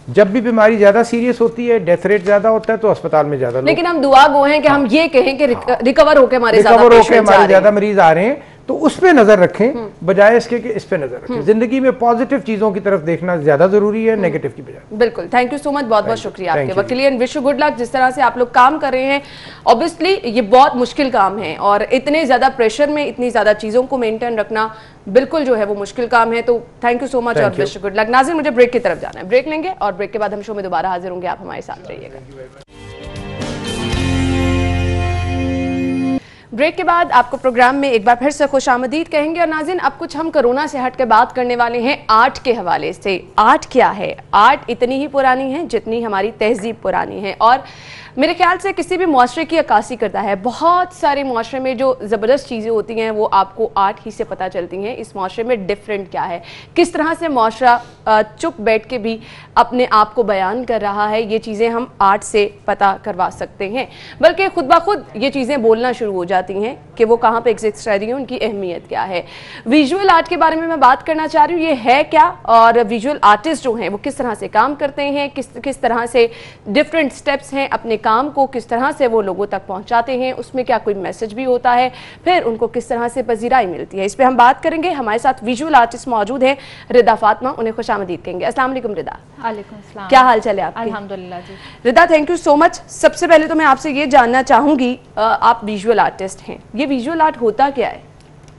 جب بھی بیماری زیادہ سیریس ہوتی ہے, ڈیتھ ریٹ زیادہ ہوتا ہے, تو اسپتال میں زیادہ لوگ. لیکن ہم دعا گو ہیں کہ ہم یہ کہیں کہ ریکور ہو کے ہمارے زیادہ مریض آ رہے ہیں, تو اس پہ نظر رکھیں بجائے اس کے کہ اس پہ نظر رکھیں. زندگی میں پازیٹیو چیزوں کی طرف دیکھنا زیادہ ضروری ہے نیگیٹو کی بجائے. بالکل, تھینک یو سو مچ, بہت بہت شکریہ آپ کے وقت کے لیے, and wish you good luck. جس طرح سے آپ لوگ کام کر رہے ہیں, اوبیسلی یہ بہت مشکل کام ہے, اور اتنے زیادہ پریشر میں اتنی زیادہ چیزوں کو مینٹین رکھنا بالکل جو ہے وہ مشکل کام ہے. تو تھینک یو سو مچ اور وش یو گڈ لک. ناظرین, مجھے بریک کی طرف جانا ہے, بریک لیں گے اور بریک کے بعد ہم شو میں دوبارہ حاضر ہوں گے. آپ ہمارے ساتھ رہیے گا. بریک کے بعد آپ کو پروگرام میں ایک بار پھر سے خوش آمدید کہیں گے. اور ناظرین, اب کچھ ہم کرونا سے ہٹ کے بات کرنے والے ہیں آرٹ کے حوالے سے. آرٹ کیا ہے؟ آرٹ اتنی ہی پرانی ہے جتنی ہماری تہذیب پرانی ہے, اور میرے خیال سے کسی بھی معاشرے کی عکاسی کرتا ہے. بہت سارے معاشرے میں جو زبردست چیزیں ہوتی ہیں وہ آپ کو آرٹ ہی سے پتہ چلتی ہیں. اس معاشرے میں ڈیفرنٹ کیا ہے, کس طرح سے معاشرہ چپ بیٹھ کے بھی اپنے آپ کو بیان کر رہا ہے, یہ چیزیں ہم آرٹ سے پتہ کروا سکتے ہیں. بلکہ خود بخود یہ چیزیں بولنا شروع ہو جاتی ہیں کہ وہ کہاں پہ ایگزسٹ رہ رہی ہیں, ان کی اہمیت کیا ہے. ویژول آرٹ کے بارے میں بات کرنا چاہ رہی ہوں. یہ ہے کیا, اور ویژول آرٹسٹ جو ہیں وہ کس طرح سے کام کرتے ہیں, کس طرح سے ڈفرینٹ سٹیپس ہیں اپنے کام کو کس طرح سے وہ لوگوں تک پہنچاتے ہیں, اس میں کیا کوئی میسج بھی ہوتا ہے, پھر ان کو کس طرح سے پذیرائی ملتی ہے, اس پہ ہم بات کریں گے. ہمارے ساتھ ویژول آرٹسٹ موجود ہیں ردا فاطمہ, انہیں خوش آمدید کہیں گے. السلام علیکم ردا. وعلیکم السلام. کیا حال چل ہے آپ کے؟ الحمدللہ جی. ردا, تھینک یو سو مچ. سب سے پہلے تو میں آپ سے یہ جاننا چاہوں گی, آپ ویژول آرٹسٹ ہیں, یہ ویژول آرٹ ہوتا کیا ہے؟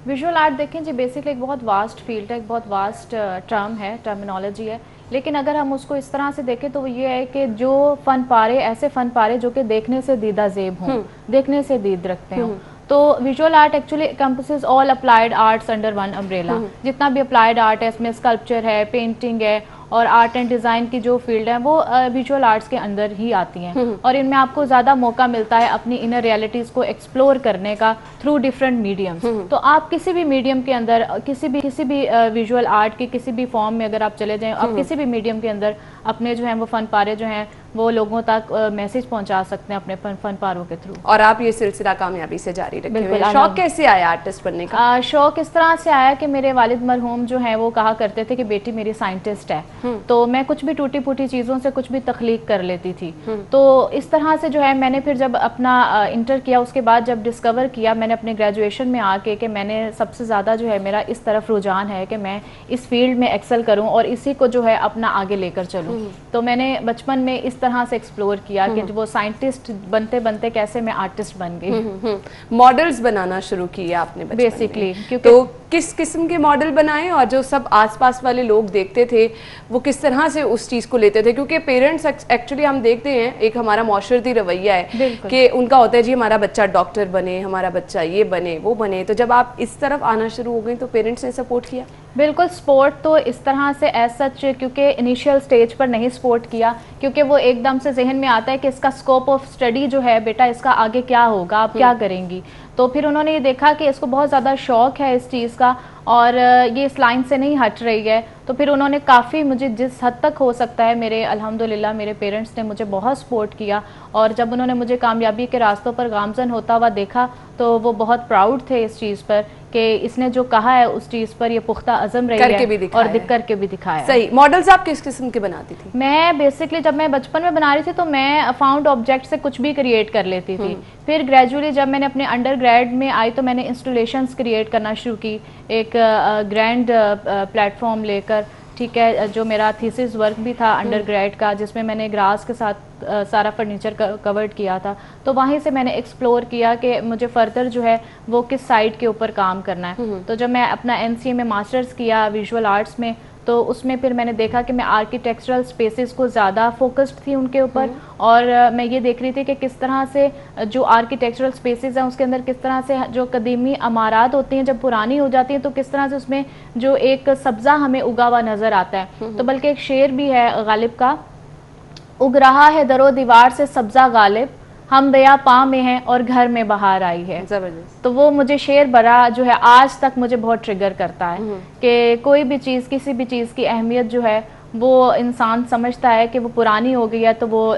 ویژول آرٹ دیکھیں جی بیسکلی ایک بہت واسٹ فیلڈ ہے, ایک بہت واسٹ ٹرم ہے, ٹرمینالوجی ہے. لیکن اگر ہم اس کو اس طرح سے دیکھیں تو وہ یہ ہے کہ جو فن پارے, ایسے فن پارے جو کہ دیکھنے سے دیدہ زیب ہوں, دیکھنے سے دید رکھتے ہوں. تو visual art actually encompasses all applied arts under one umbrella. جتنا بھی اپلائیڈ آرٹ ہے اس میں اسکلپچر ہے, پینٹنگ ہے, اور آرٹ اینڈ ڈیزائن کی جو فیلڈ ہے وہ ویژول آرٹس کے اندر ہی آتی ہیں. اور ان میں آپ کو زیادہ موقع ملتا ہے اپنی انر ریئلٹیز کو ایکسپلور کرنے کا تھرو ڈفرینٹ میڈیمز. تو آپ کسی بھی میڈیم کے اندر, کسی بھی ویژول آرٹ کی کسی بھی فارم میں اگر آپ چلے جائیں, آپ کسی بھی میڈیم کے اندر اپنے جو ہیں وہ فن پارے جو ہیں وہ لوگوں تک میسج پہنچا سکتے ہیں اپنے فن پاروں کے تھرو. اور آپ یہ سلسلہ کامیابی سے جاری رکھے ہوئے ہیں. شوق کیسے آیا آرٹسٹ بننے کا؟ شوق اس طرح سے آیا کہ میرے والد مرحوم جو ہیں وہ کہا کرتے تھے کہ بیٹی میری سائنٹسٹ ہے, تو میں کچھ بھی ٹوٹی پھوٹی چیزوں سے کچھ بھی تخلیق کر لیتی تھی. تو اس طرح سے جو ہے میں نے پھر جب اپنا انٹر کیا, اس کے بعد جب ڈسکور کیا میں نے اپنے گریجویشن میں آ کے کہ میں نے سب سے زیادہ جو ہے میرا اس طرف رجحان ہے کہ میں اس فیلڈ میں ایکسل کروں اور اسی کو جو ہے اپنا آگے لے کر چلوں. تو میں نے بچپن میں اس طرح سے ایکسپلور کیا کہ وہ سائنٹسٹ بنتے بنتے کیسے میں آرٹسٹ بن گئی. ماڈلز بنانا شروع کیا آپ نے بیسکلی, تو کس قسم کے ماڈل بنائے, اور جو سب آس پاس والے لوگ دیکھتے تھے وہ کس طرح سے اس چیز کو لیتے تھے؟ کیونکہ پیرنٹس ایکچولی ہم دیکھتے ہیں ایک ہمارا معاشرتی رویہ ہے کہ ان کا ہوتا ہے جی ہمارا بچہ ڈاکٹر بنے, ہمارا بچہ یہ بنے وہ بنے. تو جب آپ اس طرف آنا شروع ہو گئی تو پیرنٹس نے سپورٹ کیا؟ بالکل, سپورٹ تو اس طرح سے ایز سچ کیونکہ انیشیل سٹیج پر نہیں سپورٹ کیا, کیونکہ وہ ایک دم سے ذہن میں آتا ہے کہ اس کا سکوپ آف سٹڈی جو ہے بیٹا اس کا آگے کیا ہوگا, آپ کیا کریں گی. تو پھر انہوں نے یہ دیکھا کہ اس کو بہت زیادہ شوق ہے اس چیز کا اور یہ اس لائن سے نہیں ہٹ رہی ہے, تو پھر انہوں نے کافی مجھے جس حد تک ہو سکتا ہے میرے الحمدللہ میرے پیرنٹس نے مجھے بہت سپورٹ کیا. اور جب انہوں نے مجھے کامیابی کے راستوں پر گامزن ہوتا ہوا دیکھا تو وہ بہت پراؤڈ تھے اس چیز پر کہ اس نے جو کہا ہے اس چیز پر یہ پختہ عزم رہی ہے اور کر کے بھی دکھایا. صحیح. ماڈلز آپ کس قسم کے بناتی تھی؟ میں بیسکلی جب میں بچپن میں بنا رہی تھی تو میں فاؤنڈ آبجیکٹ سے کچھ بھی کریٹ کر لیتی تھی. پھر گریجولی جب میں نے اپنے انڈر گریڈ میں آئی تو میں نے انسٹالیشنز کریٹ کرنا شروع کی, ایک گرینڈ پلیٹ فارم لے کر, ٹھیک ہے, جو میرا تھیسس ورک بھی تھا انڈر گریڈ کا, جس میں نے گراس کے ساتھ سارا فرنیچر کورڈ کیا تھا. تو وہیں سے میں نے ایکسپلور کیا کہ مجھے فردر جو ہے وہ کس سائٹ کے اوپر کام کرنا ہے. تو جب میں اپنا MCA میں ماسٹرز کیا ویژول آرٹس میں, تو اس میں پھر میں نے دیکھا کہ میں آرکیٹیکچرل سپیسز کو زیادہ فوکسڈ تھی ان کے اوپر, اور میں یہ دیکھ رہی تھی کہ کس طرح سے جو آرکیٹیکچرل سپیسز ہیں اس کے اندر کس طرح سے جو قدیمی عمارات ہوتی ہیں جب پرانی ہو جاتی ہیں تو کس طرح سے اس میں جو ایک سبزہ ہمیں اگا ہوا نظر آتا ہے. تو بلکہ ایک شعر بھی ہے غالب کا, اگ رہا ہے در و دیوار سے سبزہ غالب, ہم بیا پا میں ہیں اور گھر میں بہار آئی ہے. زبردست. تو وہ مجھے شعر بڑا جو ہے آج تک مجھے بہت ٹریگر کرتا ہے کہ کوئی بھی چیز, کسی بھی چیز کی اہمیت جو ہے وہ انسان سمجھتا ہے کہ وہ پرانی ہو گئی ہے تو وہ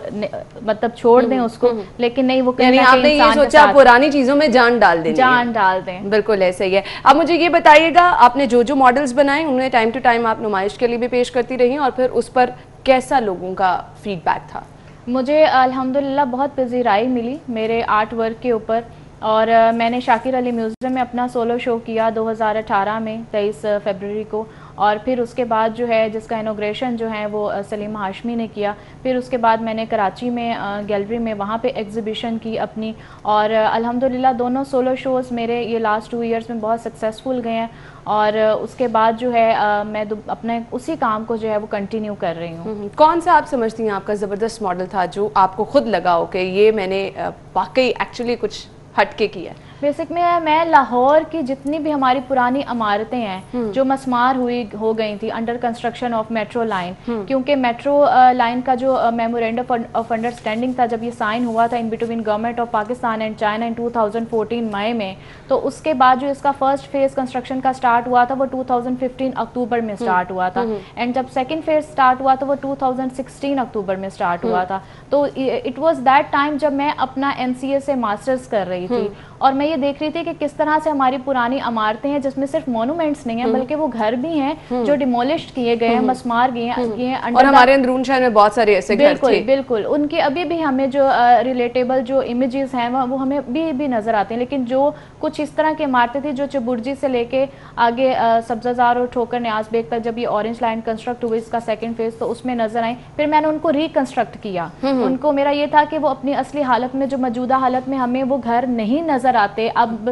مطلب چھوڑ دیں اس کو, لیکن نہیں, وہ یعنی آپ نے یہ سوچا پرانی چیزوں میں جان ڈال دیں. جان ڈال دیں. بالکل ایسا ہی ہے. اب مجھے یہ بتائیے گا, آپ نے جو ماڈلز بنائے انہیں ٹائم ٹو ٹائم آپ نمائش کے لیے بھی پیش کرتی رہی, اور پھر اس پر کیسا لوگوں کا فیڈ بیک تھا؟ مجھے الحمدللہ بہت پذیرائی ملی میرے آرٹ ورک کے اوپر. اور میں نے شاکر علی میوزیم میں اپنا سولو شو کیا 2018 میں 23 فروری کو، اور پھر اس کے بعد جو ہے جس کا انوگریشن جو ہے وہ سلیم ہاشمی نے کیا. پھر اس کے بعد میں نے کراچی میں گیلری میں وہاں پہ ایگزیبیشن کی اپنی، اور الحمدللہ دونوں سولو شوز میرے یہ لاسٹ 2 ایئرس میں بہت سکسیزفل گئے ہیں. اور اس کے بعد جو ہے میں اپنے اسی کام کو جو ہے وہ کنٹینیو کر رہی ہوں. کون سا آپ سمجھتی ہیں آپ کا زبردست ماڈل تھا جو آپ کو خود لگا ہو کہ یہ میں نے واقعی ایکچولی کچھ ہٹ کے کیا ہے؟ بیسک میں لاہور کی جتنی بھی ہماری پرانی عمارتیں ہیں جو مسمار ہو گئی تھی under construction of metro line, کیونکہ میٹرو لائن کا جو میمورینڈم آف انڈرسٹینڈنگ تھا جب یہ سائن ہوا تھا in between government of Pakistan and China in 2014 مئی میں، تو اس کے بعد جو اس کا فرسٹ فیز کنسٹرکشن کا سٹارٹ ہوا تھا وہ 2015 اکتوبر میں سٹارٹ ہوا تھا، اینڈ جب سیکنڈ فیز سٹارٹ ہوا تو وہ 2016 اکتوبر میں سٹارٹ ہوا تھا. تو اٹ واز دیٹ ٹائم جب میں اپنا NCA سے ماسٹرز کر رہی تھی، اور میں یہ دیکھ رہی تھی کہ کس طرح سے ہماری پرانی عمارتیں ہیں جس میں صرف مونومنٹس نہیں ہیں بلکہ وہ گھر بھی ہیں جو ڈیمولشڈ کیے گئے ہیں، مسمار گئے ہیں، اور ہمارے اندرون شہر میں بہت سارے ایسے گھر تھے. بالکل ان کی ابھی بھی ہمیں جو ریلیٹیبل جو امیجز ہیں وہ ہمیں بھی نظر آتے ہیں. لیکن جو کچھ اس طرح کی عمارتیں تھیں جو چبرجی سے لے کے آگے سبزہ اور ٹھوکر نیاز بیگ تک جب یہ اورنج لائن کنسٹرکٹ ہوئی اس کا سیکنڈ فیز تو اس میں نظر آئیں، پھر میں نے ان کو ریکنسٹرکٹ کیا. ان کو میرا یہ تھا کہ وہ اپنی اصلی حالت میں جو موجودہ حالت میں ہمیں وہ گھر نہیں نظر آتے اب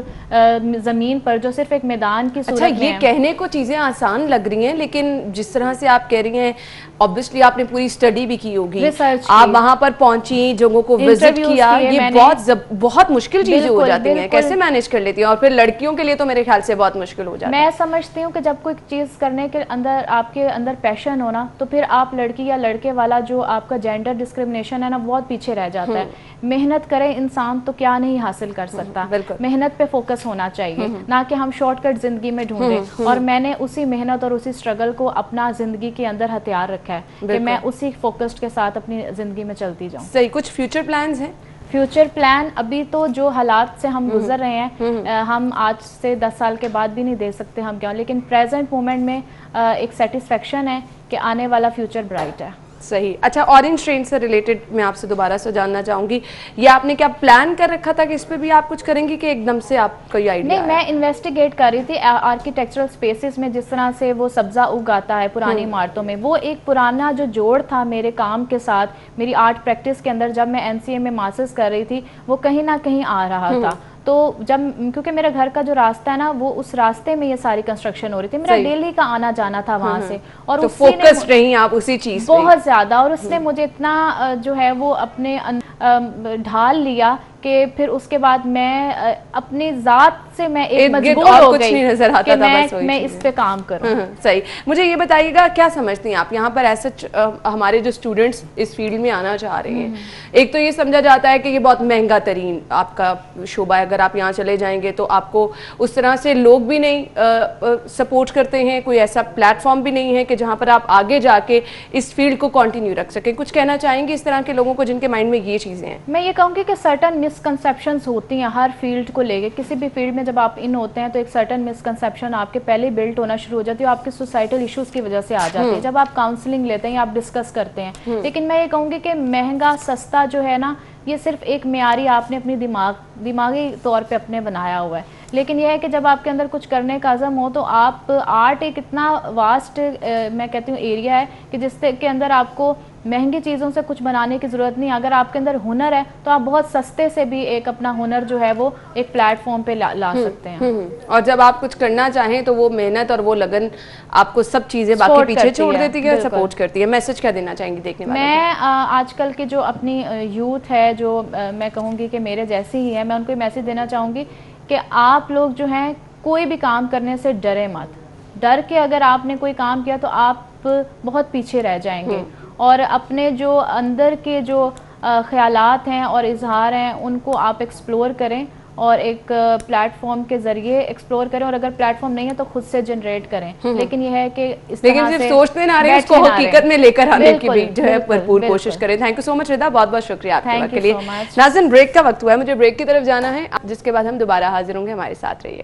زمین پر جو صرف ایک میدان کی صورت میں. اچھا، یہ کہنے کو چیزیں آسان لگ رہی ہیں لیکن جس طرح سے آپ کہہ رہی ہیں obviously آپ نے پوری اسٹڈی بھی کی ہوگی، آپ وہاں پر پہنچی، جگہوں کو وزٹ کیا، یہ بہت مشکل چیزیں ہو جاتی ہیں. کیسے مینیج کر لیتی ہیں؟ اور پھر لڑکیوں کے لیے تو میرے خیال سے بہت مشکل ہو جاتا ہے. میں سمجھتی ہوں کہ جب کوئی چیز کرنے کے اندر آپ کے اندر پیشن ہونا تو پھر آپ لڑکی یا لڑکے والا جو آپ کا جینڈر ڈسکرمنیشن ہے نا بہت پیچھے رہ جاتا ہے. محنت کرے انسان تو کیا نہیں حاصل کر سکتا. محنت پہ فوکس ہونا چاہیے، نہ کہ ہم شارٹ کٹ زندگی میں ڈھونڈیں. اور میں نے اسی محنت اور اسی اسٹرگل کو اپنا زندگی کے اندر ہتھیار رکھا ہے کہ میں اسی فوکسڈ کے ساتھ اپنی زندگی میں چلتی جاؤں. صحیح. کچھ فیوچر پلانز ہیں؟ فیوچر پلان ابھی تو جو حالات سے ہم گزر رہے ہیں ہم آج سے 10 سال کے بعد بھی نہیں دے سکتے ہم کیا، لیکن پریزنٹ مومنٹ میں ایک سیٹسفیکشن ہے کہ آنے والا فیوچر برائٹ ہے. صحیح. اچھا، اورنج ٹرین سے ریلیٹڈ میں آپ سے دوبارہ سے جاننا چاہوں گی، یہ آپ نے کیا پلان کر رکھا تھا کہ اس پہ بھی آپ کچھ کریں گی کہ ایک دم سے آپ کو یہ آئیڈیا؟ نہیں، میں انویسٹیگیٹ کر رہی تھی آرکیٹیکچرل سپیسز میں جس طرح سے وہ سبزہ اگاتا ہے پرانی عمارتوں میں، وہ ایک پرانا جو جوڑ تھا میرے کام کے ساتھ میری آرٹ پریکٹس کے اندر جب میں NCA میں ماسٹرز کر رہی تھی وہ کہیں نہ کہیں آ رہا تھا. تو جب کیونکہ میرے گھر کا جو راستہ ہے نا وہ اس راستے میں یہ ساری کنسٹرکشن ہو رہی تھی، میرا ڈیلی کا آنا جانا تھا وہاں سے، اور فوکس رہی آپ اسی چیز پہ بہت زیادہ. اور اس نے مجھے اتنا جو ہے وہ اپنے ڈھال لیا کہ پھر اس کے بعد میں اپنی ذات سے میں ایک مجبور ہو گئی کہ میں اس پہ کام کروں. صحیح. مجھے یہ بتائیے گا کیا سمجھتی ہیں آپ یہاں پر ایسا ہمارے جو اسٹوڈنٹس اس فیلڈ میں آنا چاہ رہے ہیں، ایک تو یہ سمجھا جاتا ہے کہ یہ بہت مہنگا ترین آپ کا شعبہ ہے، اگر آپ یہاں چلے جائیں گے تو آپ کو اس طرح سے لوگ بھی نہیں سپورٹ کرتے ہیں، کوئی ایسا پلیٹ فارم بھی نہیں ہے کہ جہاں پر آپ آگے جا کے اس فیلڈ کو کنٹینیو رکھ سکیں. کچھ کہنا چاہیں گے اس طرح کے لوگوں کو جن کے مائنڈ میں یہ چیزیں ہیں؟ میں یہ کہوں گی کہ سرٹن مسکنسیپشنز ہوتی ہیں ہر فیلڈ کو لے کے. کسی بھی فیلڈ میں جب آپ ان ہوتے ہیں تو ایک سرٹن مسکنسیپشن آپ کے پہلے بلٹ ہونا شروع ہو جاتی ہے، آپ کے سوسائٹل ایشوز کی وجہ سے آ جاتے ہیں جب آپ کاؤنسلنگ لیتے ہیں یا آپ ڈسکس کرتے ہیں. لیکن میں یہ کہوں گی کہ مہنگا سستا جو ہے نا یہ صرف ایک معیاری آپ نے اپنی دماغی طور پہ اپنے بنایا ہوا ہے. لیکن یہ ہے کہ جب آپ کے اندر کچھ کرنے کا عزم ہو تو آپ آرٹ ایک اتنا واسٹ میں کہتی ہوں ایریا ہے کہ جس کے اندر آپ کو مہنگی چیزوں سے کچھ بنانے کی ضرورت نہیں. اگر آپ کے اندر ہنر ہے تو آپ بہت سستے سے بھی ایک اپنا ہنر جو ہے وہ ایک پلیٹ فارم پہ لا سکتے ہیں. اور جب آپ کچھ کرنا چاہیں تو وہ محنت اور وہ لگن آپ کو سب چیزیں باقی پیچھے چھوڑ دیتی ہے، سپورٹ کرتی ہے. میسج کیا دینا چاہیں گی دیکھنے والوں کو؟ میں آج کل کی جو اپنی یوتھ ہے جو میں کہوں گی کہ میرے جیسی ہی ہے، میں ان کو میسج دینا چاہوں گی کہ آپ لوگ جو ہیں کوئی بھی کام کرنے سے ڈرے مت. ڈر کے اگر آپ نے کوئی کام کیا تو آپ بہت پیچھے رہ جائیں گے. اور اپنے جو اندر کے جو خیالات ہیں اور اظہار ہیں ان کو آپ ایکسپلور کریں اور ایک پلیٹ فارم کے ذریعے ایکسپلور کریں. اور اگر پلیٹ فارم نہیں ہے تو خود سے جنریٹ کریں. لیکن یہ ہے کہ اس طرح سے صرف سوچتے نہ رہیں، اس کو حقیقت میں لے کر آنے کی بھی جو ہے بھرپور کوشش کریں. تھینک یو سو مچ ردا، بہت بہت شکریہ آپ کے وقت کے لیے. ناظرین بریک کا وقت ہوا ہے، مجھے بریک کی طرف جانا ہے، جس کے بعد ہم دوبارہ حاضر ہوں گے. ہمارے ساتھ رہیے.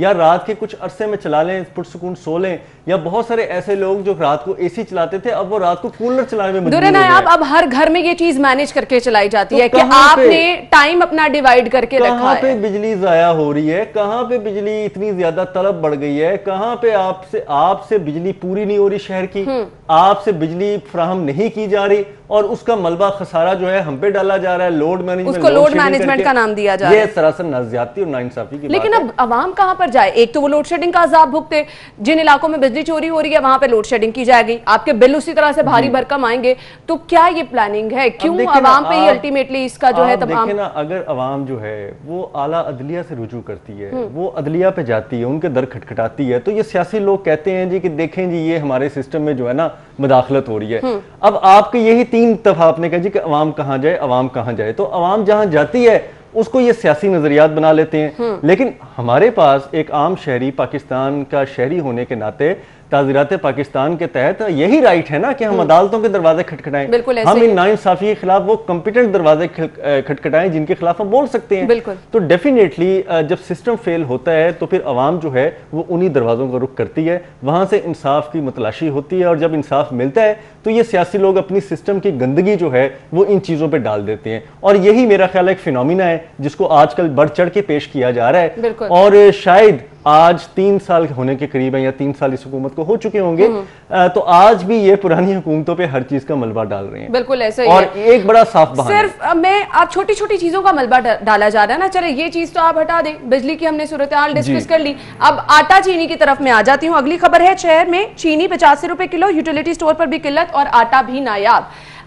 یا رات کے کچھ عرصے میں چلا لیں, پرسکون سو لیں. یا بہت سارے ایسے لوگ جو رات کو اے سی چلاتے تھے اب وہ رات کو کولر چلانے میں مجبور ہو گئے. اب ہر گھر میں یہ چیز مینج کر کے چلائی جاتی ہے کہ آپ نے ٹائم اپنا ڈیوائیڈ کر کے رکھا ہے. کہاں پہ بجلی ضائع ہو رہی ہے, کہاں پہ بجلی اتنی زیادہ طلب بڑھ گئی ہے, کہاں پہ آپ سے بجلی پوری نہیں ہو رہی شہر کی, آپ سے بجلی فراہم نہیں کی جا رہی, اور اس کا ملبہ خسارہ جو ہے ہم پہ ڈالا جا رہا ہے. لوڈ مینجمنٹ, اس کو لوڈ مینجمنٹ کا نام دیا جا رہا ہے. یہ سراسر نازیاتی اور ناانصافی کی بات ہے. لیکن اب عوام کہاں پر جائے؟ ایک تو وہ لوڈ شیڈنگ کا عذاب بھگتے, جن علاقوں میں بجلی چوری ہو رہی ہے وہاں پہ لوڈ شیڈنگ کی جائے گی, آپ کے بل اسی طرح سے بھاری بھرکم آئیں گے. تو کیا یہ پلاننگ ہے؟ کیوں عوام پہ ہی الٹیمیٹلی اس کا جو ہے تمام؟ دیکھیں نا, اگر عوام جو ہے وہ اعلیٰ عدلیہ سے رجوع کرتی ہے, وہ عدلیہ پہ جاتی ہے, ان کے در کھٹکھٹاتی ہے, تو یہ سیاسی لوگ کہتے ہیں جی کہ دیکھیں جی یہ ہمارے سسٹم میں جو ہے نا مداخلت ہو رہی ہے. اب آپ کے یہی 3 دفعہ آپ نے کہا جی کہ عوام کہاں جائے, عوام کہاں جائے, تو عوام جہاں جاتی ہے اس کو یہ سیاسی نظریات بنا لیتے ہیں. لیکن ہمارے پاس ایک عام شہری, پاکستان کا شہری ہونے کے ناطے تعزیرات پاکستان کے تحت یہی رائٹ ہے نا کہ ہم عدالتوں کے دروازے کھٹکھٹائیں, ہم ان ناانصافی کے خلاف وہ کمپیٹنٹ دروازے کھٹکھٹائیں جن کے خلاف ہم بول سکتے ہیں. تو ڈیفینیٹلی جب سسٹم فیل ہوتا ہے تو پھر عوام جو ہے وہ انہی دروازوں کا رخ کرتی ہے, وہاں سے انصاف کی متلاشی ہوتی ہے, اور جب انصاف ملتا ہے تو یہ سیاسی لوگ اپنی سسٹم کی گندگی جو ہے وہ ان چیزوں پہ ڈال دیتے ہیں. اور یہی میرا خیال ایک فینومینا ہے جس کو آج کل بڑھ چڑھ کے پیش کیا جا رہا ہے. اور شاید آج 3 سال ہونے کے قریب ہیں یا 3 سال اس حکومت کو ہو چکے ہوں گے, تو آج بھی یہ پرانی حکومتوں پہ ہر چیز کا ملبہ ڈال رہے ہیں. بالکل ایسا ہی اور ایک بڑا صاف بہانہ صرف آپ چھوٹی چھوٹی چیزوں کا ملبہ ڈالا جا رہا ہے نا. چلے یہ چیز تو آپ ہٹا دیں, بجلی کی ہم نے صورتحال ڈسکس کر لی. اب آٹا چینی کی طرف میں آ جاتی ہوں. اگلی خبر ہے, شہر میں چینی 85 روپے کلو, یوٹیلیٹی سٹور پر بھی قلت اور آٹا بھی نایاب.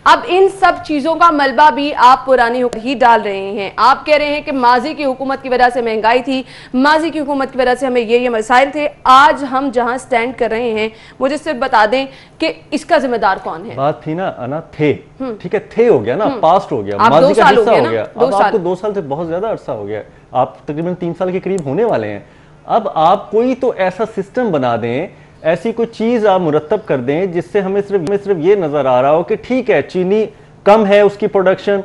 اب ان سب چیزوں کا ملبہ بھی آپ پرانی ہی ڈال رہے ہیں. آپ کہہ رہے ہیں کہ ماضی کی حکومت کی وجہ سے مہنگائی تھی, ماضی کی حکومت کی وجہ سے ہمیں یہ مسائل تھے. آج ہم جہاں سٹینڈ کر رہے ہیں مجھے صرف بتا دیں کہ اس کا ذمہ دار کون ہے؟ بات تھی نا انا تھے, ٹھیک ہے, تھے ہو گیا نا, پاسٹ ہو گیا, ماضی کا حصہ ہو گیا. اب آپ کو 2 سال سے بہت زیادہ عرصہ ہو گیا, آپ تقریباً 3 سال کے قریب ہونے والے ہیں. اب آپ کوئی تو ایسا سسٹم بنا دیں, ایسی کوئی چیز آپ مرتب کر دیں جس سے ہمیں صرف یہ نظر آ رہا ہو کہ ٹھیک ہے چینی کم ہے اس کی پروڈکشن,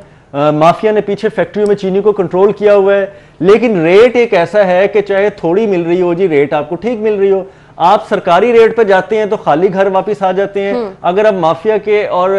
مافیا نے پیچھے فیکٹریوں میں چینی کو کنٹرول کیا ہوا ہے, لیکن ریٹ ایک ایسا ہے کہ چاہے تھوڑی مل رہی ہو جی, ریٹ آپ کو ٹھیک مل رہی ہو, آپ سرکاری ریٹ پہ جاتے ہیں تو خالی گھر واپس آ جاتے ہیں. اگر آپ مافیا کے اور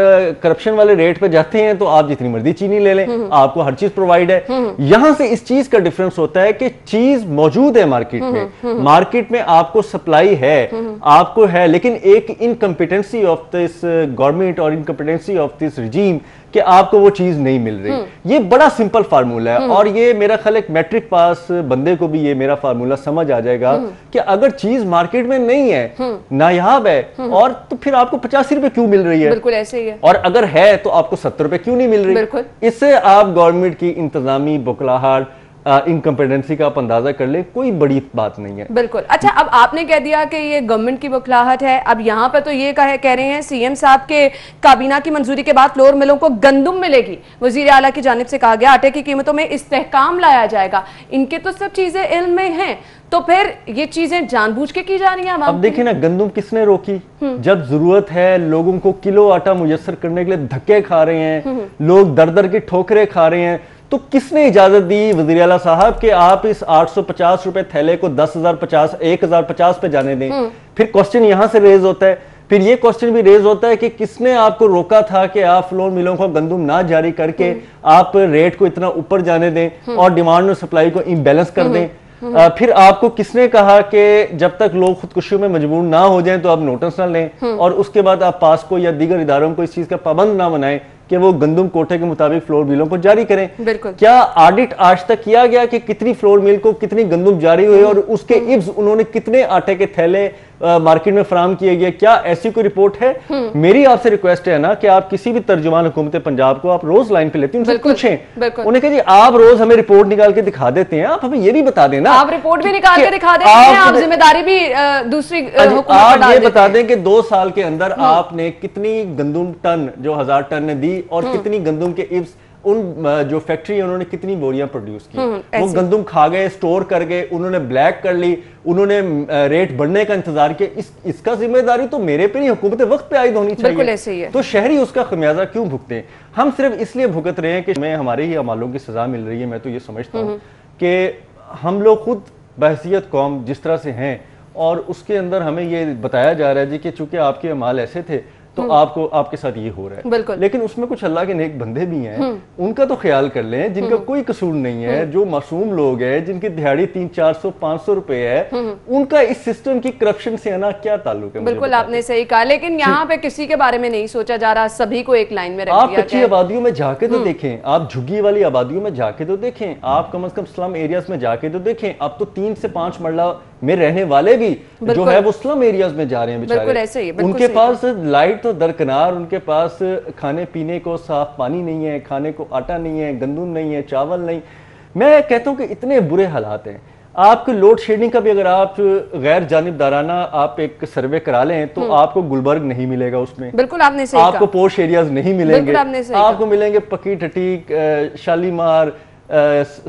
کرپشن والے ریٹ پہ جاتے ہیں تو آپ جتنی مرضی چینی لے لیں, آپ کو ہر چیز پرووائڈ ہے. یہاں سے اس چیز کا ڈیفرنس ہوتا ہے کہ چیز موجود ہے مارکیٹ میں آپ کو سپلائی ہے, آپ کو ہے, لیکن ایک انکمپیٹنسی آف دس گورنمنٹ اور انکمپیٹنسی آف دس رجیم کہ آپ کو وہ چیز نہیں مل رہی. یہ بڑا سمپل فارمولہ ہے, اور یہ میرا خیال ایک میٹرک پاس بندے کو بھی یہ میرا فارمولہ سمجھ آ جائے گا کہ اگر چیز مارکیٹ میں نہیں ہے, نایاب ہے, اور تو پھر آپ کو 85 روپے کیوں مل رہی ہے؟ بالکل ایسے ہی ہے. اور اگر ہے تو آپ کو 70 روپے کیوں نہیں مل رہی؟ اس سے آپ گورنمنٹ کی انتظامی بکلاہٹ, انکمپیٹنسی کا آپ اندازہ کر لیں, کوئی بڑی بات نہیں ہے. بالکل. اچھا, اب آپ نے کہہ دیا کہ یہ گورنمنٹ کی بکھلاہٹ ہے. اب یہاں پہ تو یہ کہہ رہے ہیں سی ایم صاحب کے کابینہ کی منظوری کے بعد فلور ملوں کو گندم ملے گی. وزیر اعلیٰ کی جانب سے کہا گیا آٹے کی قیمتوں میں استحکام لایا جائے گا. ان کے تو سب چیزیں علم میں ہیں, تو پھر یہ چیزیں جان بوجھ کے کی جا رہی ہیں. اب دیکھیں نا, گندم کس نے روکی؟ جب ضرورت ہے لوگوں کو کلو آٹا میسر کرنے کے لیے دھکے کھا رہے ہیں, لوگ در در کی ٹھوکریں کھا رہے ہیں, تو کس نے اجازت دی وزیر اعلیٰ صاحب کہ آپ اس 850 روپے تھیلے کو 10,050 پہ جانے دیں؟ پھر کوسچن یہاں سے ریز ہوتا ہے. پھر یہ کوسچن بھی ریز ہوتا ہے کہ کس نے آپ کو روکا تھا کہ آپ فلور ملوں کو گندم نہ جاری کر کے آپ ریٹ کو اتنا اوپر جانے دیں اور ڈیمانڈ اور سپلائی کو امبیلنس کر دیں. پھر آپ کو کس نے کہا کہ جب تک لوگ خودکشیوں میں مجبور نہ ہو جائیں تو آپ نوٹس نہ لیں, اور اس کے بعد آپ پاس کو یا دیگر اداروں کو اس چیز کا پابند نہ بنائیں کہ وہ گندم کوٹے کے مطابق فلور میلوں کو جاری کریں؟ کیا آڈٹ آج تک کیا گیا کہ کتنی فلور میل کو کتنی گندم جاری ہوئی اور اس کے عوض انہوں نے کتنے آٹے کے تھیلے مارکیٹ میں فراہم کیے گئے؟ کیا ایسی کوئی رپورٹ ہے؟ میری آپ سے ریکویسٹ ہے نا کہ آپ کسی بھی ترجمان حکومت پنجاب کو آپ روز لائن پہ لیتے ہیں, ان سے پوچھیں, انہیں کہ جی آپ روز ہمیں رپورٹ نکال کے دکھا دیتے ہیں, آپ ہمیں یہ بھی بتا دیں نا, آپ رپورٹ بھی نکال کے دکھا دیتے ہیں, آپ ذمہ داری بھی دوسری حکومت پر ڈال دیتے ہیں. آپ یہ بتا دیں کہ 2 سال کے اندر آپ نے کتنی گندم ٹن جو 1000 ٹن نے دی اور کتنی گندم کے عوض ان جو فیکٹری ہیں انہوں نے کتنی بوریاں پروڈیوس کی. وہ گندم کھا گئے, سٹور کر گئے, انہوں نے بلیک کر لی, انہوں نے ریٹ بڑھنے کا انتظار کیا. اس کا ذمہ داری تو میرے پہ نہیں, حکومت وقت پہ عائد ہونی چاہیے. تو شہری اس کا خمیازہ کیوں بھگتے ہیں؟ ہم صرف اس لیے بھگت رہے ہیں کہ ہمیں ہمارے ہی اعمالوں کی سزا مل رہی ہے. میں تو یہ سمجھتا ہوں کہ ہم لوگ خود بحیثیت قوم جس طرح سے ہیں، اور اس کے اندر ہمیں یہ بتایا جا رہا ہے جی کہ چونکہ آپ کے اعمال ایسے تھے تو آپ کے ساتھ یہ ہو رہا ہے. بالکل. لیکن اس میں کچھ اللہ کے نیک بندے بھی ہیں، ان کا تو خیال کر لیں جن کا کوئی قصور نہیں ہے، جو معصوم لوگ ہیں جن کی دہاڑی 300-400-500 روپے ہے، ان کا اس سسٹم کی کرپشن سے آنا کیا تعلق ہے؟ بالکل آپ نے صحیح کہا، لیکن یہاں پہ کسی کے بارے میں نہیں سوچا جا رہا، سبھی کو ایک لائن میں رکھ دیا آپ کچی آبادیوں میں جا کے تو دیکھیں، آپ جھگی والی آبادیوں میں جا کے تو دیکھیں، آپ کم از کم سلم ایریاز میں جا کے تو دیکھیں. اب تو 3 سے 5 مرلہ میں رہنے والے بھی جو ہے وہ سلم ایریاز میں جا رہے ہیں بیچارے، ان کے پاس لائٹ تو درکنار، ان کے پاس کھانے پینے کو صاف پانی نہیں ہے، کھانے کو آٹا نہیں ہے، گندم نہیں ہے، چاول نہیں. میں کہتا ہوں کہ اتنے برے حالات ہیں. آپ کو لوڈ شیڈنگ کا بھی اگر آپ غیر جانبدارانہ آپ ایک سروے کرا لیں تو آپ کو گلبرگ نہیں ملے گا اس میں. بالکل آپ نے صحیح کہا. آپ کو پوش ایریاز نہیں ملیں گے، آپ کو ملیں گے پکی ٹٹی، شالیمار،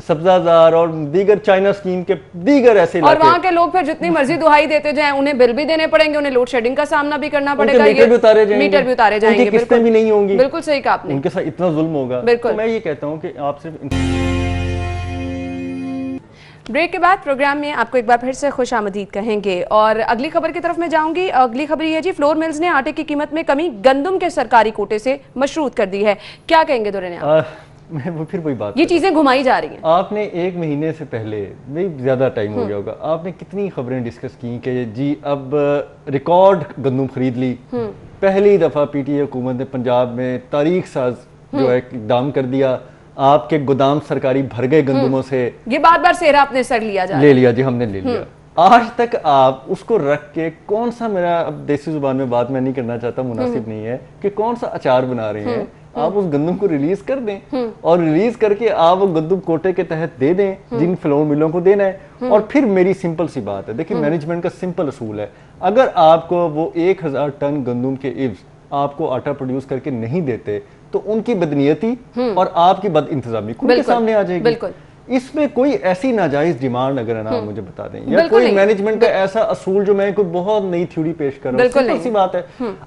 سبزہ زار اور دیگر چائنا سکیم کے دیگر ایسے علاقے. اور وہاں کے لوگ پھر جتنی مرضی دہائی دیتے جائیں، انہیں بل بھی دینے پڑیں گے، انہیں لوڈ شیڈنگ کا سامنا بھی کرنا پڑے گا، میٹر بھی اتارے جائیں گے، میٹر بھی اتارے جائیں گے، قسطیں بھی نہیں ہوں گی. بالکل صحیح کہا آپ نے. ان کے ساتھ اتنا ظلم ہوگا. بالکل. میں یہ کہتا ہوں کہ آپ صرف بریک کے بعد پروگرام میں آپ کو ایک بار پھر سے خوش آمدید کہیں گے، اور اگلی خبر کی طرف میں جاؤں گی. اگلی خبر یہ ہے جی، فلور ملز نے آٹے کی قیمت میں کمی گندم کے سرکاری کوٹے سے مشروط کر دی ہے. کیا کہیں گے دوران میں وہ پھر وہی بات، یہ چیزیں گھمائی جا رہی ہیں. آپ نے 1 مہینے سے پہلے، نہیں زیادہ ٹائم ہو گیا ہوگا، آپ نے کتنی خبریں ڈسکس کی کہ جی اب ریکارڈ گندم خرید لی. پہلی دفعہ پی ٹی اے حکومت نے پنجاب میں تاریخ ساز جو ہے اقدام کر دیا، آپ کے گودام سرکاری بھر گئے گندموں سے. یہ بار بار سہرا اپنے سر لیا جا رہا ہے. لے لیا جی، ہم نے لے لیا. آج تک آپ اس کو رکھ کے کون سا، میرا اب دیسی زبان میں بات میں نہیں کرنا چاہتا، مناسب نہیں ہے، کہ کون سا اچار بنا رہے ہیں. آپ اس گندم کو ریلیز کر دیں اور ریلیز کر کے آپ وہ گندم کوٹے کے تحت دے دیں جن فلور ملوں کو دینا ہے. اور پھر میری سمپل سی بات ہے، دیکھیں مینجمنٹ کا سمپل اصول ہے، اگر آپ کو وہ 1000 ٹن گندم کے عوض آپ کو آٹا پروڈیوس کر کے نہیں دیتے تو ان کی بدنیتی اور آپ کی بد انتظامی کھل کے سامنے آ جائے گی. اس میں کوئی ایسی ناجائز ڈیمانڈ اگر آپ مجھے بتا دیں، یا کوئی مینجمنٹ کا ایسا اصول جو میں کوئی بہت نئی تھیوری پیش کر رہا ہوں، سمپل سی بات ہے،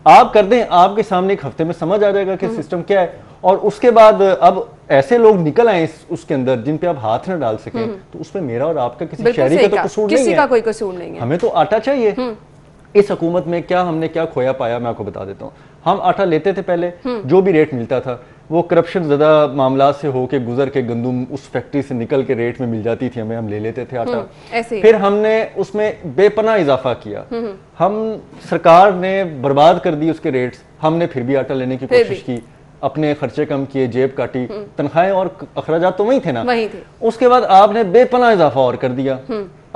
آپ کر دیں، آپ کے سامنے ایک ہفتے میں سمجھ آ جائے گا کہ سسٹم کیا ہے. اور اس کے بعد اب ایسے لوگ نکل آئیں اس کے اندر جن پہ آپ ہاتھ نہ ڈال سکیں، تو اس میں میرا اور آپ کا کسی شہری کا تو قصور نہیں ہے، کسی کا کوئی قصور نہیں ہے. ہمیں تو آٹا چاہیے. اس حکومت میں کیا ہم نے کیا کھویا پایا میں آپ کو بتا دیتا ہوں. ہم آٹا لیتے تھے پہلے، جو بھی ریٹ ملتا تھا وہ کرپشن زدہ معاملات سے ہو کے گزر کے گندم اس فیکٹری سے نکل کے ریٹ میں مل جاتی تھی ہمیں، ہم لے لیتے تھے آٹا. پھر ہم نے اس میں بے پناہ اضافہ کیا، ہم سرکار نے برباد کر دی اس کے ریٹس، ہم نے پھر بھی آٹا لینے کی کوشش کی، اپنے خرچے کم کیے، جیب کاٹی، تنخواہیں اور اخراجات تو وہی تھے نا. اس کے بعد آپ نے بے پناہ اضافہ اور کر دیا.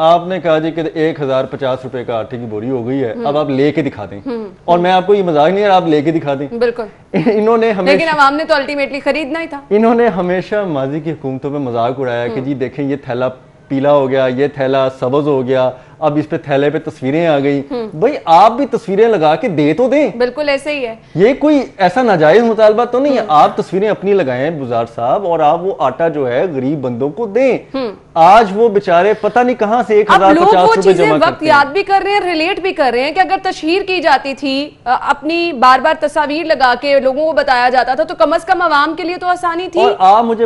آپ نے کہا جی کہ 1050 روپے کا آٹے کی بوری ہو گئی ہے، اب آپ لے کے دکھا دیں. اور میں آپ کو یہ مذاق نہیں ہے، آپ لے کے دکھا دیں. بالکل. انہوں نے لیکن عوام نے تو الٹیمیٹلی خریدنا ہی تھا. انہوں نے ہمیشہ ماضی کی حکومتوں پہ مذاق اڑایا کہ جی دیکھیں یہ تھیلا پیلا ہو گیا، یہ تھیلا سبز ہو گیا، اب اس پہ تھیلے پہ تصویریں آ گئی. بھائی آپ بھی تصویریں لگا کے دے تو دیں. بالکل ایسے ہی ہے. یہ کوئی ایسا ناجائز مطالبہ تو نہیں ہے. آپ تصویریں اپنی لگائیں بزار صاحب، اور آپ وہ آٹا جو ہے غریب بندوں کو دیں. آج وہ بیچارے پتہ نہیں کہاں سے 1050 روپے جمع کرتے ہیں. وقت یاد بھی کر رہے ہیں، ریلیٹ بھی کر رہے ہیں کہ اگر تشہیر کی جاتی تھی، اپنی بار بار تصاویر لگا کے لوگوں کو بتایا جاتا تھا، تو کم از کم عوام کے لیے تو آسانی تھی. اور آپ مجھ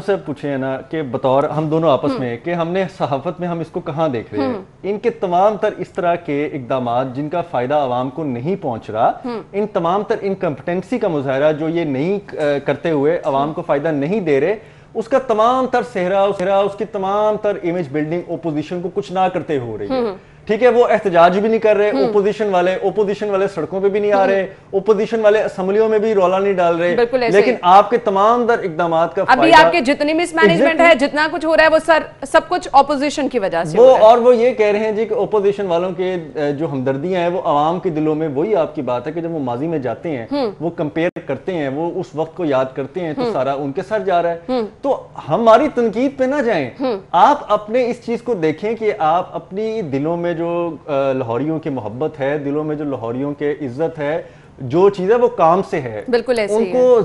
سے پوچھیں نا کہ بطور ہم دونوں آپس میں کہ ہم نے صحافت میں ہم اس کو کہاں دیکھ رہے ہیں. ان کے تمام تر اس طرح کے اقدامات جن کا فائدہ عوام کو نہیں پہنچ رہا، ان تمام تر انکمپٹنسی کا مظاہرہ جو یہ نہیں کرتے ہوئے عوام کو فائدہ نہیں دے رہے، اس کا تمام تر سہرا اس کی تمام تر امیج بلڈنگ اپوزیشن کو کچھ نہ کرتے ہو رہی ہے. ٹھیک ہے، وہ احتجاج بھی نہیں کر رہے، اپوزیشن والے سڑکوں پہ بھی نہیں آ رہے، اپوزیشن والے اسمبلیوں میں بھی رولا نہیں ڈال رہے، لیکن آپ کے تمام در اقدامات کا ابھی آپ کے جتنی مس مینجمنٹ ہے، جتنا کچھ ہو رہا ہے، وہ سب کچھ اپوزیشن کی وجہ سے اور وہ یہ کہہ رہے ہیں جی کہ اپوزیشن والوں کے جو ہمدردیاں ہیں وہ عوام کے دلوں میں، وہی آپ کی بات ہے کہ جب وہ ماضی میں جاتے ہیں، وہ کمپیئر کرتے ہیں، وہ اس وقت کو یاد کرتے ہیں، تو سارا ان کے سر جا رہا ہے. تو ہماری تنقید پہ نہ جائیں، آپ اپنے اس چیز کو دیکھیں کہ آپ اپنی دلوں میں جو لاہوریوں کی محبت ہے، دلوں میں جو لاہوریوں کے عزت ہے، جو چیز ہے وہ کام سے ہے. بالکل ایسے ان کو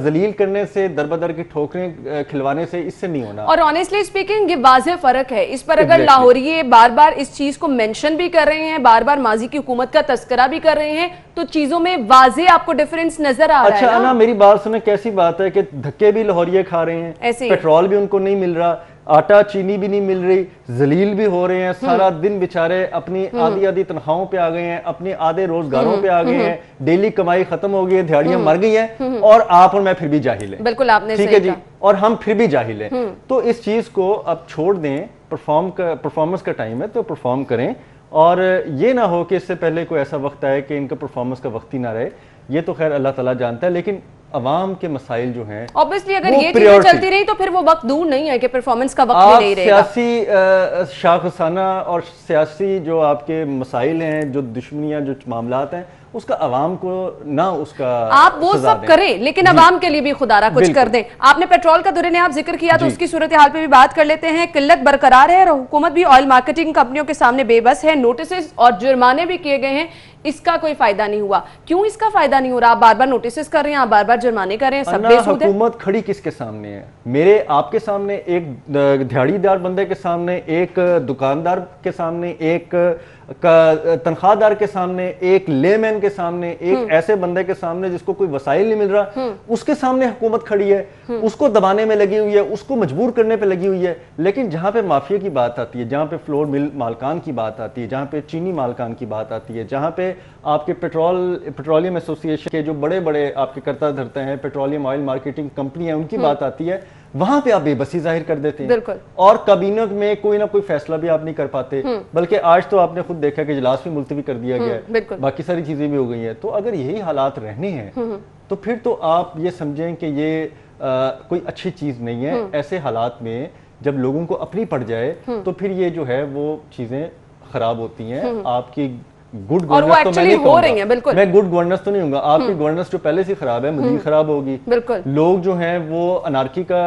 ذلیل کرنے سے، دربدر کی ٹھوکریں کھلوانے سے اس سے نہیں ہونا. اور آنیسٹلی اسپیکنگ یہ واضح فرق ہے. اس پر اگر لاہوری بار بار اس چیز کو مینشن بھی کر رہے ہیں، بار بار ماضی کی حکومت کا تذکرہ بھی کر رہے ہیں، تو چیزوں میں واضح آپ کو ڈیفرنس نظر آ رہا ہے. اچھا انا میری بات سنیں، کیسی بات ہے کہ دھکے بھی لاہوریے کھا رہے ہیں، پیٹرول بھی ان کو نہیں مل رہا. آٹا چینی بھی نہیں مل رہی, ذلیل بھی ہو رہے ہیں, سارا دن بیچارے اپنی آدھی تنخواہوں پہ آ گئے ہیں, اپنے آدھے روزگاروں پہ آ گئے ہیں, ڈیلی کمائی ختم ہو گئی ہے, دہاڑیاں مر گئی ہیں, اور آپ اور میں پھر بھی جاہل ہیں. بالکل آپ نے ٹھیک ہے جی, اور ہم پھر بھی جاہل ہیں. تو اس چیز کو اب چھوڑ دیں, پرفارمنس کا ٹائم ہے تو پرفارم کریں, اور یہ نہ ہو کہ اس سے پہلے کوئی ایسا وقت آئے کہ ان کا پرفارمنس کا وقت ہی نہ رہے. یہ تو خیر اللہ تعالیٰ جانتا ہے, لیکن عوام کے مسائل جو ہیں obviously اگر یہ چیزیں چلتی رہی تو پھر وہ وقت دور نہیں ہے کہ پرفارمنس کا وقت بھی نہیں رہے گا. سیاسی شاخسانہ اور سیاسی جو آپ کے مسائل ہیں, جو دشمنیاں, جو معاملات ہیں, اس کا عوام کو نہ اس کا آپ وہ سب کریں, لیکن عوام کے لیے بھی خدا را کچھ کر دیں. آپ نے پیٹرول کا دورے نے آپ ذکر کیا تو اس کی صورتحال پہ بھی بات کر لیتے ہیں. قلت برقرار ہے اور حکومت بھی آئل مارکیٹنگ کمپنیوں کے سامنے بے بس ہے. نوٹسز اور جرمانے بھی کیے گئے ہیں, اس کا کوئی فائدہ نہیں ہوا. کیوں اس کا فائدہ نہیں ہو رہا؟ آپ بار بار نوٹسز کر رہے ہیں, آپ بار بار جرمانے کر رہے ہیں, سب بے سود ہے. حکومت کھڑی کس کے سامنے ہے؟ میرے آپ کے سامنے, ایک دہاڑی دار بندے کے سامنے, ایک دکاندار کے سامنے, ایک تنخواہ دار کے سامنے, ایک لے مین کے سامنے, ایک ایسے بندے کے سامنے جس کو کوئی وسائل نہیں مل رہا, اس کے سامنے حکومت کھڑی ہے, اس کو دبانے میں لگی ہوئی ہے, اس کو مجبور کرنے پہ لگی ہوئی ہے. لیکن جہاں پہ مافیا کی بات آتی ہے, جہاں پہ فلور مل مالکان کی بات آتی ہے, جہاں پہ چینی مالکان کی بات آتی ہے, جہاں پہ آپ کے پیٹرولیم ایسوسی ایشن کے جو بڑے بڑے آپ کے کرتا دھرتے ہیں, پیٹرولیم آئل مارکیٹنگ کمپنی ہیں, ان کی بات آتی ہے, وہاں پہ آپ بے بسی ظاہر کر دیتے ہیں. اور کابینہ میں کوئی نہ کوئی فیصلہ بھی آپ نہیں کر پاتے, بلکہ آج تو آپ نے خود دیکھا کہ اجلاس بھی ملتوی کر دیا گیا ہے, باقی ساری چیزیں بھی ہو گئی ہیں. تو اگر یہی حالات رہنے ہیں تو پھر تو آپ یہ سمجھیں کہ یہ کوئی اچھی چیز نہیں ہے. ایسے حالات میں جب لوگوں کو اپنی پڑ جائے تو پھر یہ جو ہے وہ چیزیں خراب ہوتی ہیں. آپ کی گڈ گورننس تو میں نہیں کہوں گا, میں گڈ گورننس تو نہیں ہوں گا, آپ کی گورننس جو پہلے سے خراب ہے مزید خراب ہوگی. لوگ جو ہیں وہ انارکی کا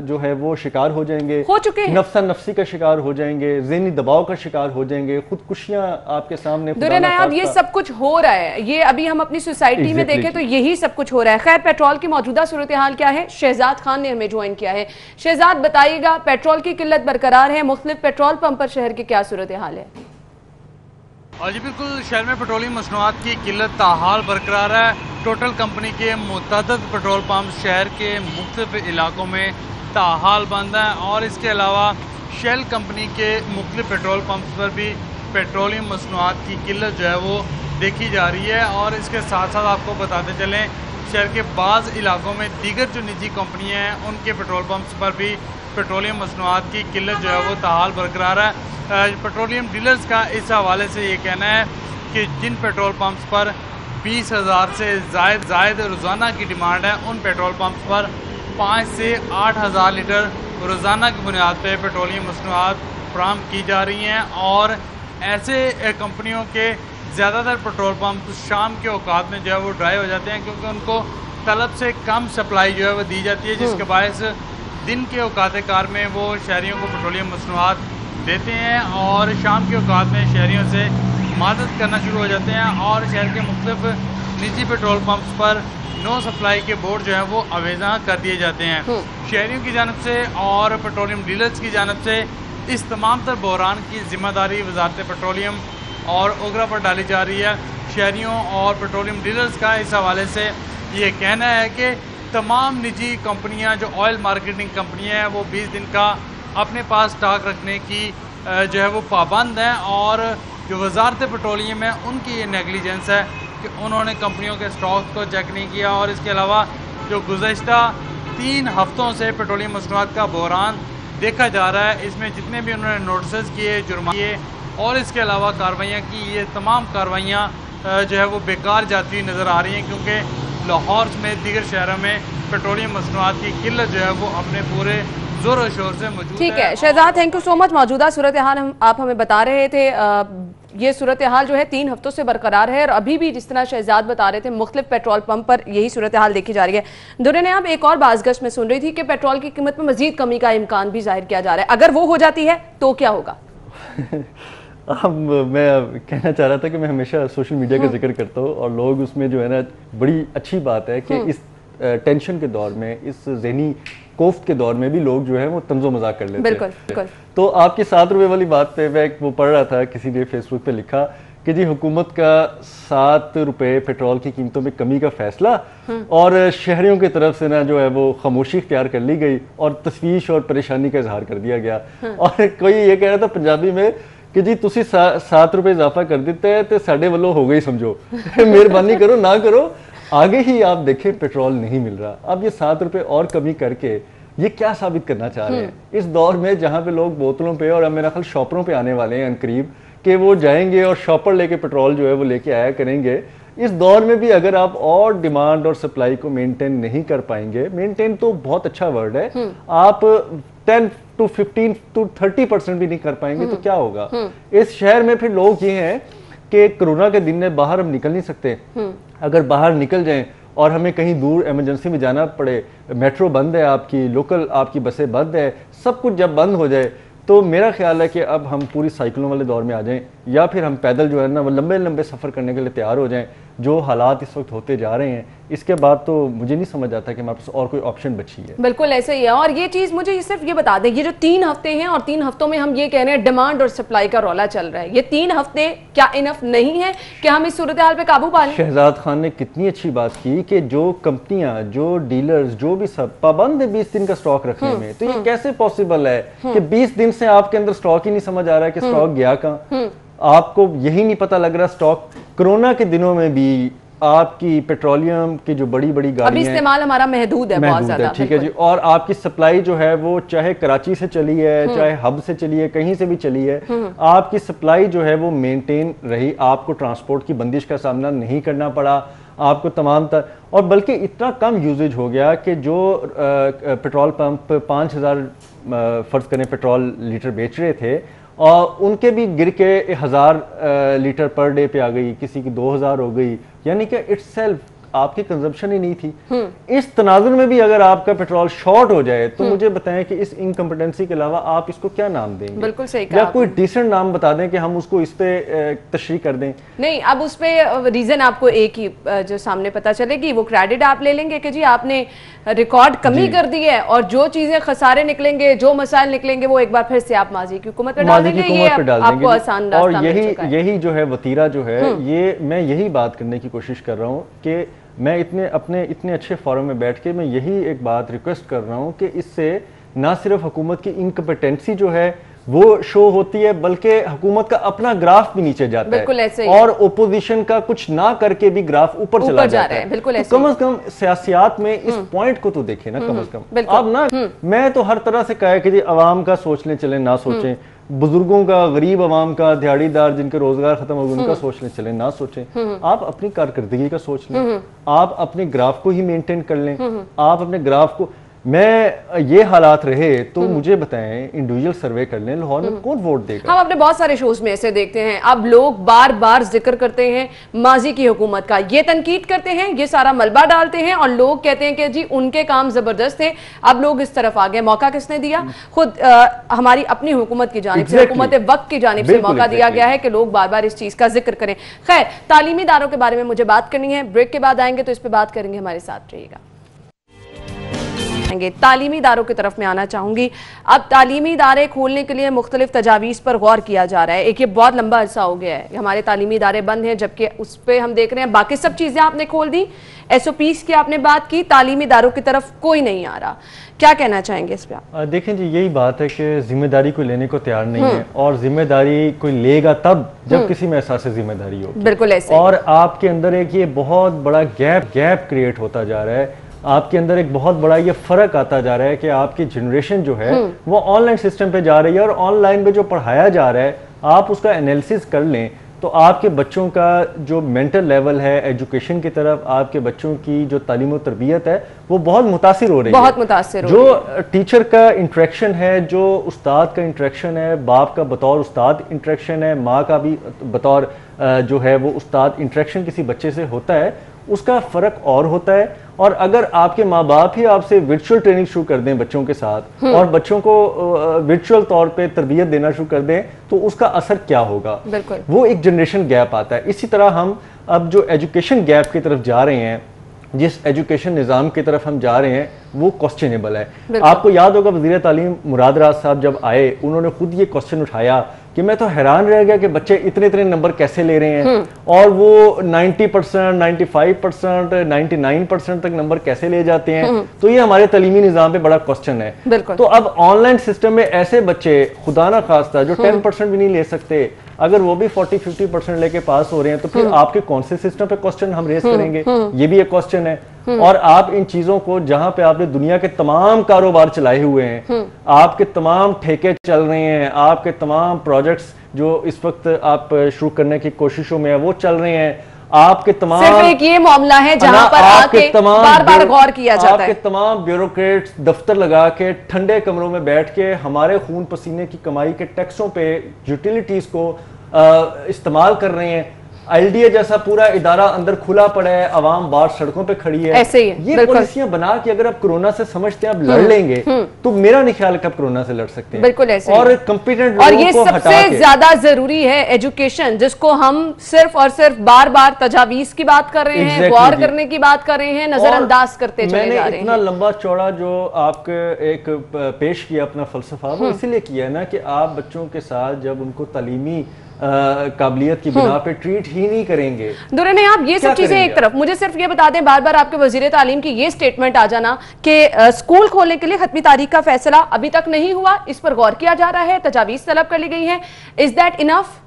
جو ہے وہ شکار ہو جائیں گے, نفسا نفسی کا شکار ہو جائیں گے, ذہنی دباؤ کا شکار ہو جائیں گے, خودکشیاں آپ کے سامنے. درے نایاب یہ سب کچھ ہو رہا ہے, یہ ابھی ہم اپنی سوسائٹی میں دیکھیں تو یہی سب کچھ ہو رہا ہے. خیر پیٹرول کی موجودہ صورتحال کیا ہے؟ شہزاد خان نے ہمیں جوائن کیا ہے. شہزاد بتائیے گا, پیٹرول کی قلت برقرار ہے, مختلف پیٹرول پمپ پر شہر کی کیا صورتحال ہے؟ جی بالکل, شہر میں پیٹرولیم مصنوعات کی قلت تاحال برقرار ہے. ٹوٹل کمپنی کے متعدد پیٹرول پمپ شہر کے مختلف علاقوں میں تاحال بند ہیں, اور اس کے علاوہ شیل کمپنی کے مختلف پیٹرول پمپس پر بھی پیٹرولیم مصنوعات کی قلت جو ہے وہ دیکھی جا رہی ہے. اور اس کے ساتھ ساتھ آپ کو بتاتے چلیں, شہر کے بعض علاقوں میں دیگر جو نجی کمپنیاں ہیں ان کے پیٹرول پمپس پر بھی پیٹرولیم مصنوعات کی قلت جو ہے وہ تاحال برقرار ہے. پیٹرولیم ڈیلرز کا اس حوالے سے یہ کہنا ہے کہ جن پیٹرول پمپس پر 20,000 سے زائد روزانہ کی ڈیمانڈ ہے, ان پیٹرول پمپس پر 5 سے 8,000 لیٹر روزانہ کی بنیاد پہ پیٹرولیم مصنوعات فراہم کی جا رہی ہیں. اور ایسے کمپنیوں کے زیادہ تر پیٹرول پمپ شام کے اوقات میں جو ہے وہ ڈرائی ہو جاتے ہیں, کیونکہ ان کو طلب سے کم سپلائی جو ہے وہ دی جاتی ہے, جس کے باعث دن کے اوقات کار میں وہ شہریوں کو پیٹرولیم مصنوعات دیتے ہیں, اور شام کے اوقات میں شہریوں سے مدد کرنا شروع ہو جاتے ہیں. اور شہر کے مختلف نجی پیٹرول پمپس پر نو سپلائی کے بورڈ جو ہیں وہ اویزاں کر دیے جاتے ہیں شہریوں کی جانب سے. اور پیٹرولیم ڈیلرز کی جانب سے اس تمام تر بحران کی ذمہ داری وزارت پیٹرولیم اور اوگرا پر ڈالی جا رہی ہے. شہریوں اور پیٹرولیم ڈیلرز کا اس حوالے سے یہ کہنا ہے کہ تمام نجی کمپنیاں جو آئل مارکیٹنگ کمپنیاں ہیں وہ 20 دن کا اپنے پاس سٹاک رکھنے کی جو ہے وہ پابند ہیں, اور جو وزارت پیٹرولیم ہے ان کی یہ نیگلیجنس ہے کہ انہوں نے کمپنیوں کے سٹاک کو چیک نہیں کیا. اور اس کے علاوہ جو گزشتہ 3 ہفتوں سے پیٹرولیم مصنوعات کا بحران دیکھا جا رہا ہے, اس میں جتنے بھی انہوں نے نوٹسز کیے, جرمانے اور اس کے علاوہ کاروائیاں کی, یہ تمام کاروائیاں جو ہے وہ بیکار جاتی ہوئی نظر آ رہی ہیں, کیونکہ لاہور میں دیگر شہروں میں پیٹرولیم مصنوعات کی قلت جو ہے وہ اپنے پورے زور و شور سے موجود ہے. ٹھیک ہے شہزاد, تھینک یو سو مچ. موجودہ صورتحال آپ ہمیں بتا رہے تھے, یہ صورتحال جو ہے 3 ہفتوں سے برقرار ہے, اور ابھی بھی جس طرح شہزاد بتا رہے تھے مختلف پیٹرول پمپ پر یہی صورتحال دیکھی جا رہی ہے. درے نے اب ایک اور بازگشت میں سن رہی تھی کہ پیٹرول کی قیمت میں مزید کمی کا امکان بھی ظاہر کیا جا رہا ہے, اگر وہ ہو جاتی ہے تو کیا ہوگا؟ اب میں کہنا چاہ رہا تھا کہ میں ہمیشہ سوشل میڈیا کا ذکر کرتا ہوں, اور لوگ اس میں جو ہے نا بڑی اچھی بات ہے کہ اس ٹینشن کے دور میں, اس ذہنی کوفت کے دور میں بھی لوگ جو ہے وہ طنز و مذاق کر لیتے ہیں. بالکل. تو آپ کی 7 روپے والی بات پہ میں وہ پڑھ رہا تھا, کسی نے فیس بک پہ لکھا کہ جی حکومت کا 7 روپے پیٹرول کی قیمتوں میں کمی کا فیصلہ اور شہریوں کی طرف سے نا جو ہے وہ خاموشی اختیار کر لی گئی اور تشویش اور پریشانی کا اظہار کر دیا گیا. اور کوئی یہ کہہ رہا تھا پنجابی میں کہ جی تسی 7 روپے اضافہ کر دیتے ہیں تو ساڑھے والوں ہو گئی سمجھو. مہربانی کرو نہ کرو. آگے ہی آپ دیکھیں پیٹرول نہیں مل رہا. اب یہ 7 روپے اور کمی کر کے یہ کیا ثابت کرنا چاہ رہے ہیں اس دور میں جہاں پہ لوگ بوتلوں پہ اور میرا خیال شاپروں پہ آنے والے ہیں انقریب کہ وہ جائیں گے اور شاپر لے کے پیٹرول جو ہے وہ لے کے آیا کریں گے. اس دور میں بھی اگر آپ اور ڈیمانڈ اور سپلائی کو مینٹین نہیں کر پائیں گے, مینٹین تو بہت اچھا ورڈ ہے, آپ 10 to 15 to 30% بھی نہیں کر پائیں گے تو کیا ہوگا. اس شہر میں پھر لوگ یہ ہیں کہ کرونا کے دن میں باہر ہم نکل نہیں سکتے. اگر باہر نکل جائیں اور ہمیں کہیں دور ایمرجنسی میں جانا پڑے, میٹرو بند ہے آپ کی, لوکل آپ کی بسیں بند ہے, سب کچھ جب بند ہو جائے تو میرا خیال ہے کہ اب ہم پوری سائیکلوں والے دور میں آ جائیں یا پھر ہم پیدل جو ہے نا وہ لمبے لمبے سفر کرنے کے لیے تیار ہو جائیں. جو حالات اس وقت ہوتے جا رہے ہیں اس کے بعد تو مجھے نہیں سمجھ آتا کہ ہمارے پاس اور کوئی آپشن بچی ہے. بالکل ایسے ہی ہے. اور یہ چیز مجھے صرف یہ بتا دیں, یہ جو 3 ہفتے ہیں اور 3 ہفتوں میں ہم یہ کہہ رہے ہیں ڈیمانڈ اور سپلائی کا رولا چل رہا ہے, یہ 3 ہفتے کیا انف نہیں ہے کہ ہم اس صورتحال پہ قابو پا لیں؟ شہزاد خان نے کتنی اچھی بات کی کہ جو کمپنیاں, جو ڈیلرز, جو بھی سب پابند ہے 20 دن کا سٹاک رکھنے میں, تو یہ کیسے پاسبل ہے کہ 20 دن سے آپ کے اندر سٹاک ہی نہیں سمجھ آ رہا ہے کہ سٹاک گیا کہاں. آپ کو یہی نہیں پتہ لگ رہا سٹاک. کرونا کے دنوں میں بھی آپ کی پیٹرولیم کی جو بڑی بڑی گاڑیاں ابھی استعمال ہمارا محدود ہے بہت زیادہ, ٹھیک ہے جی, اور آپ کی سپلائی جو ہے وہ چاہے کراچی سے چلی ہے, چاہے ہب سے چلی ہے, کہیں سے بھی چلی ہے, آپ کی سپلائی جو ہے وہ مینٹین رہی. آپ کو ٹرانسپورٹ کی بندش کا سامنا نہیں کرنا پڑا. آپ کو تمام اور بلکہ اتنا کم یوزیج ہو گیا کہ جو پیٹرول پمپ 5000 فرض کریں پیٹرول لیٹر بیچ رہے تھے اور ان کے بھی گر کے 1000 لیٹر پر ڈے پہ آ گئی, کسی کی 2000 ہو گئی. یعنی کہ اٹ سیلف آپ کی کنزمپشن ہی نہیں تھی. اس تناظر میں بھی اگر آپ کا پیٹرول شارٹ ہو جائے تو مجھے بتائیں کہ اس انکمپیٹنسی کے علاوہ آپ اس کو کیا نام دیں گے؟ بالکل صحیح کہا. یا کوئی ڈیسنٹ نام بتا دیں کہ ہم اس کو اس پہ تشریح کر دیں. نہیں, اب اس پہ ریزن آپ کو ایک ہی جو سامنے پتہ چلے گی, وہ کریڈٹ آپ لے لیں گے کہ جی آپ نے ریکارڈ کمی کر دی ہے, اور جو چیزیں خسارے نکلیں گے, جو مسائل نکلیں گے, وہ ایک بار پھر سے آپ ماضی کی حکومت پہ ڈال دیں گے. یہ آپ کو آسان راستہ مل چکا ہے. اور یہی جو ہے وتیرہ جو ہے, یہ میں یہی بات کرنے کی کوشش کر رہا ہوں کہ میں اتنے اچھے فورم میں بیٹھ کے میں یہی ایک بات ریکویسٹ کر رہا ہوں کہ اس سے نہ صرف حکومت کی انکمپیٹنسی جو ہے وہ شو ہوتی ہے بلکہ حکومت کا اپنا گراف بھی نیچے جاتا ہے, اور اپوزیشن کا کچھ نہ کر کے بھی گراف اوپر چلا جاتا ہے. کم از کم سیاسیات میں اس پوائنٹ کو تو دیکھیں نا, کم از کم. اب نا میں تو ہر طرح سے کہا ہے کہ جی عوام کا سوچ لیں چلیں, نہ سوچیں. بزرگوں کا, غریب عوام کا, دیہڑی دار جن کے روزگار ختم ہو گئے ان کا سوچ لیں چلیں, نہ سوچیں. آپ اپنی کارکردگی کا سوچ لیں, آپ اپنے گراف کو ہی مینٹین کر لیں. آپ اپنے گراف کو, میں یہ حالات رہے تو مجھے بتائیں, انڈیویجول سروے کر لیں, لاہور میں کون ووٹ دے گا؟ ہم اپنے بہت سارے شوز میں ایسے دیکھتے ہیں, اب لوگ بار بار ذکر کرتے ہیں ماضی کی حکومت کا, یہ تنقید کرتے ہیں, یہ سارا ملبہ ڈالتے ہیں, اور لوگ کہتے ہیں کہ جی ان کے کام زبردست تھے. اب لوگ اس طرف آ گئے. موقع کس نے دیا؟ خود ہماری اپنی حکومت کی جانب سے, حکومت وقت کی جانب سے موقع دیا گیا ہے کہ لوگ بار بار اس چیز کا ذکر کریں. خیر, تعلیمی اداروں کے بارے میں مجھے بات کرنی ہے, بریک کے بعد آئیں گے تو اس پہ بات کریں گے. ہمارے ساتھ رہیے گا. تعلیمی اداروں کی طرف میں آنا چاہوں گی. اب تعلیمی ادارے کھولنے کے لیے مختلف تجاویز پر غور کیا جا رہا ہے. ایک یہ بہت لمبا عرصہ ہو گیا ہے ہمارے تعلیمی ادارے بند ہیں, جبکہ اس پہ ہم دیکھ رہے ہیں باقی سب چیزیں آپ نے کھول دی, ایس او پیز کی آپ نے بات کی, تعلیمی اداروں کی طرف کوئی نہیں آ رہا. کیا کہنا چاہیں گے اس پہ؟ دیکھیں جی, یہی بات ہے کہ ذمہ داری کوئی لینے کو تیار نہیں ہے, اور ذمہ داری کوئی لے گا تب جب کسی میں احساس ذمہ داری ہوگی. بالکل ایسے. اور آپ کے اندر ایک یہ بہت بڑا گیپ کریٹ ہوتا جا رہا ہے. آپ کے اندر ایک بہت بڑا یہ فرق آتا جا رہا ہے کہ آپ کی جنریشن جو ہے وہ آن لائن سسٹم پہ جا رہی ہے, اور آن لائن پہ جو پڑھایا جا رہا ہے آپ اس کا انالیسس کر لیں تو آپ کے بچوں کا جو مینٹل لیول ہے ایجوکیشن کی طرف, آپ کے بچوں کی جو تعلیم و تربیت ہے وہ بہت متاثر ہو رہی ہے. بہت متاثر ہو جو ٹیچر کا انٹریکشن ہے, جو استاد کا انٹریکشن ہے, باپ کا بطور استاد انٹریکشن ہے, ماں کا بھی بطور جو ہے وہ استاد انٹریکشن کسی بچے سے ہوتا ہے, اس کا فرق اور ہوتا ہے. اور اگر آپ کے ماں باپ ہی آپ سے ورچوئل ٹریننگ شروع کر دیں بچوں کے ساتھ, اور بچوں کو ورچوئل طور پہ تربیت دینا شروع کر دیں, تو اس کا اثر کیا ہوگا؟ وہ ایک جنریشن گیپ آتا ہے. اسی طرح ہم اب جو ایجوکیشن گیپ کی طرف جا رہے ہیں, جس ایجوکیشن نظام کی طرف ہم جا رہے ہیں وہ کوسچنیبل ہے. آپ کو یاد ہوگا وزیر تعلیم مراد راز صاحب جب آئے, انہوں نے خود یہ کوسچن اٹھایا کہ میں تو حیران رہ گیا کہ بچے اتنے نمبر کیسے لے رہے ہیں اور وہ 90%, 95%, 99% تک نمبر کیسے لے جاتے ہیں. تو یہ ہمارے تعلیمی نظام پہ بڑا کوسچن ہے. تو اب آن لائن سسٹم میں ایسے بچے خدا نہ خواستہ جو 10% بھی نہیں لے سکتے, اگر وہ بھی 40-50% لے کے پاس ہو رہے ہیں تو پھر آپ کے کون سے سسٹم پہ کوسچن ہم ریز کریں گے؟ یہ بھی ایک کوسچن ہے. اور آپ ان چیزوں کو, جہاں پہ آپ نے دنیا کے تمام کاروبار چلائے ہوئے ہیں, آپ کے تمام ٹھیکے چل رہے ہیں, آپ کے تمام پروجیکٹس جو اس وقت آپ شروع کرنے کی کوششوں میں ہیں وہ چل رہے ہیں, آپ کے تمام صرف ایک یہ معاملہ ہے جہاں پر آ کے بار بار غور کیا جاتا ہے. آپ کے تمام بیوروکریٹس دفتر لگا کے ٹھنڈے کمروں میں بیٹھ کے ہمارے خون پسینے کی کمائی کے ٹیکسوں پہ یوٹیلیٹیز کو استعمال کر رہے ہیں. LDA جیسا پورا ادارہ اندر کھلا پڑا ہے, عوام باہر سڑکوں پہ کھڑی ہے. ایسے ہی یہ پالیسیاں بنا کے اگر آپ کورونا سے سمجھتے ہیں آپ لڑ لیں گے تو میرا نہیں خیال کہ آپ کورونا سے لڑ سکتے ہیں. بالکل ایسے اور کمپیٹنٹ اور یہ سب سے زیادہ ضروری ہے ایجوکیشن, جس کو ہم صرف اور صرف بار بار تجاویز کی بات کر رہے ہیں, غور کرنے کی بات کر رہے ہیں, نظر انداز کرتے چلے جا رہے ہیں. میں نے اتنا لمبا چوڑا جو آپ کے ایک پیش کیا اپنا فلسفہ, وہ اسی لیے کیا ہے نا کہ آپ بچوں کے ساتھ جب ان کو تعلیمی قابلیت کی بنا پہ ٹریٹ ہی نہیں کریں گے. دوران آپ یہ سب چیزیں ایک طرف, مجھے صرف یہ بتا دیں, بار بار آپ کے وزیر تعلیم کی یہ سٹیٹمنٹ آ جانا کہ اسکول کھولنے کے لیے ختمی تاریخ کا فیصلہ ابھی تک نہیں ہوا, اس پر غور کیا جا رہا ہے, تجاویز طلب کر لی گئی ہیں, از دیٹ انف؟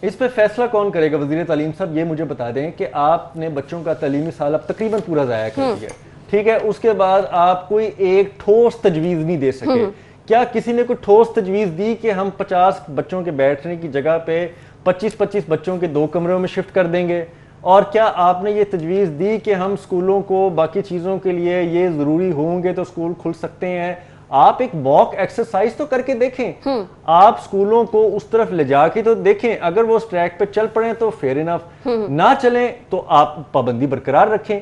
اس پہ فیصلہ کون کرے گا؟ وزیر تعلیم صاحب یہ مجھے بتا دیں کہ آپ نے بچوں کا تعلیمی سال اب تقریباً پورا ضائع کر دیا, ٹھیک ہے, اس کے بعد آپ کوئی ایک ٹھوس تجویز نہیں دے سکے. کیا کسی نے کوئی ٹھوس تجویز دی کہ ہم 50 بچوں کے بیٹھنے کی جگہ پہ 25 بچوں کے 2 کمروں میں شفٹ کر دیں گے؟ اور کیا آپ نے یہ تجویز دی کہ ہم اسکولوں کو باقی چیزوں کے لیے یہ ضروری ہوں گے تو اسکول کھل سکتے ہیں؟ آپ ایک واک ایکسرسائز تو کر کے دیکھیں, آپ اسکولوں کو اس طرف لے جا کے تو دیکھیں, اگر وہ اس ٹریک پہ چل پڑیں تو فیئر انف, نہ چلیں تو آپ پابندی برقرار رکھیں.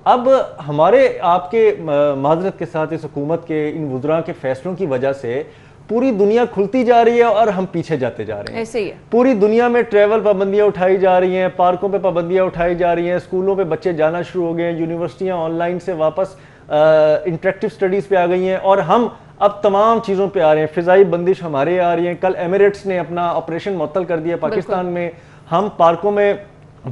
اب ہمارے آپ کے معذرت کے ساتھ اس حکومت کے ان وزراء کے فیصلوں کی وجہ سے پوری دنیا کھلتی جا رہی ہے اور ہم پیچھے جاتے جا رہے ہیں. ایسے ہی ہے, پوری دنیا میں ٹریول پابندیاں اٹھائی جا رہی ہیں, پارکوں پہ پابندیاں اٹھائی جا رہی ہیں, اسکولوں پہ بچے جانا شروع ہو گئے ہیں, یونیورسٹیاں آن لائن سے واپس انٹریکٹیو سٹڈیز پہ آ گئی ہیں, اور ہم اب تمام چیزوں پہ آ رہے ہیں. فضائی بندش ہمارے آ رہی ہیں, کل ایمریٹس نے اپنا آپریشن معطل کر دیا پاکستان میں. ہم پارکوں میں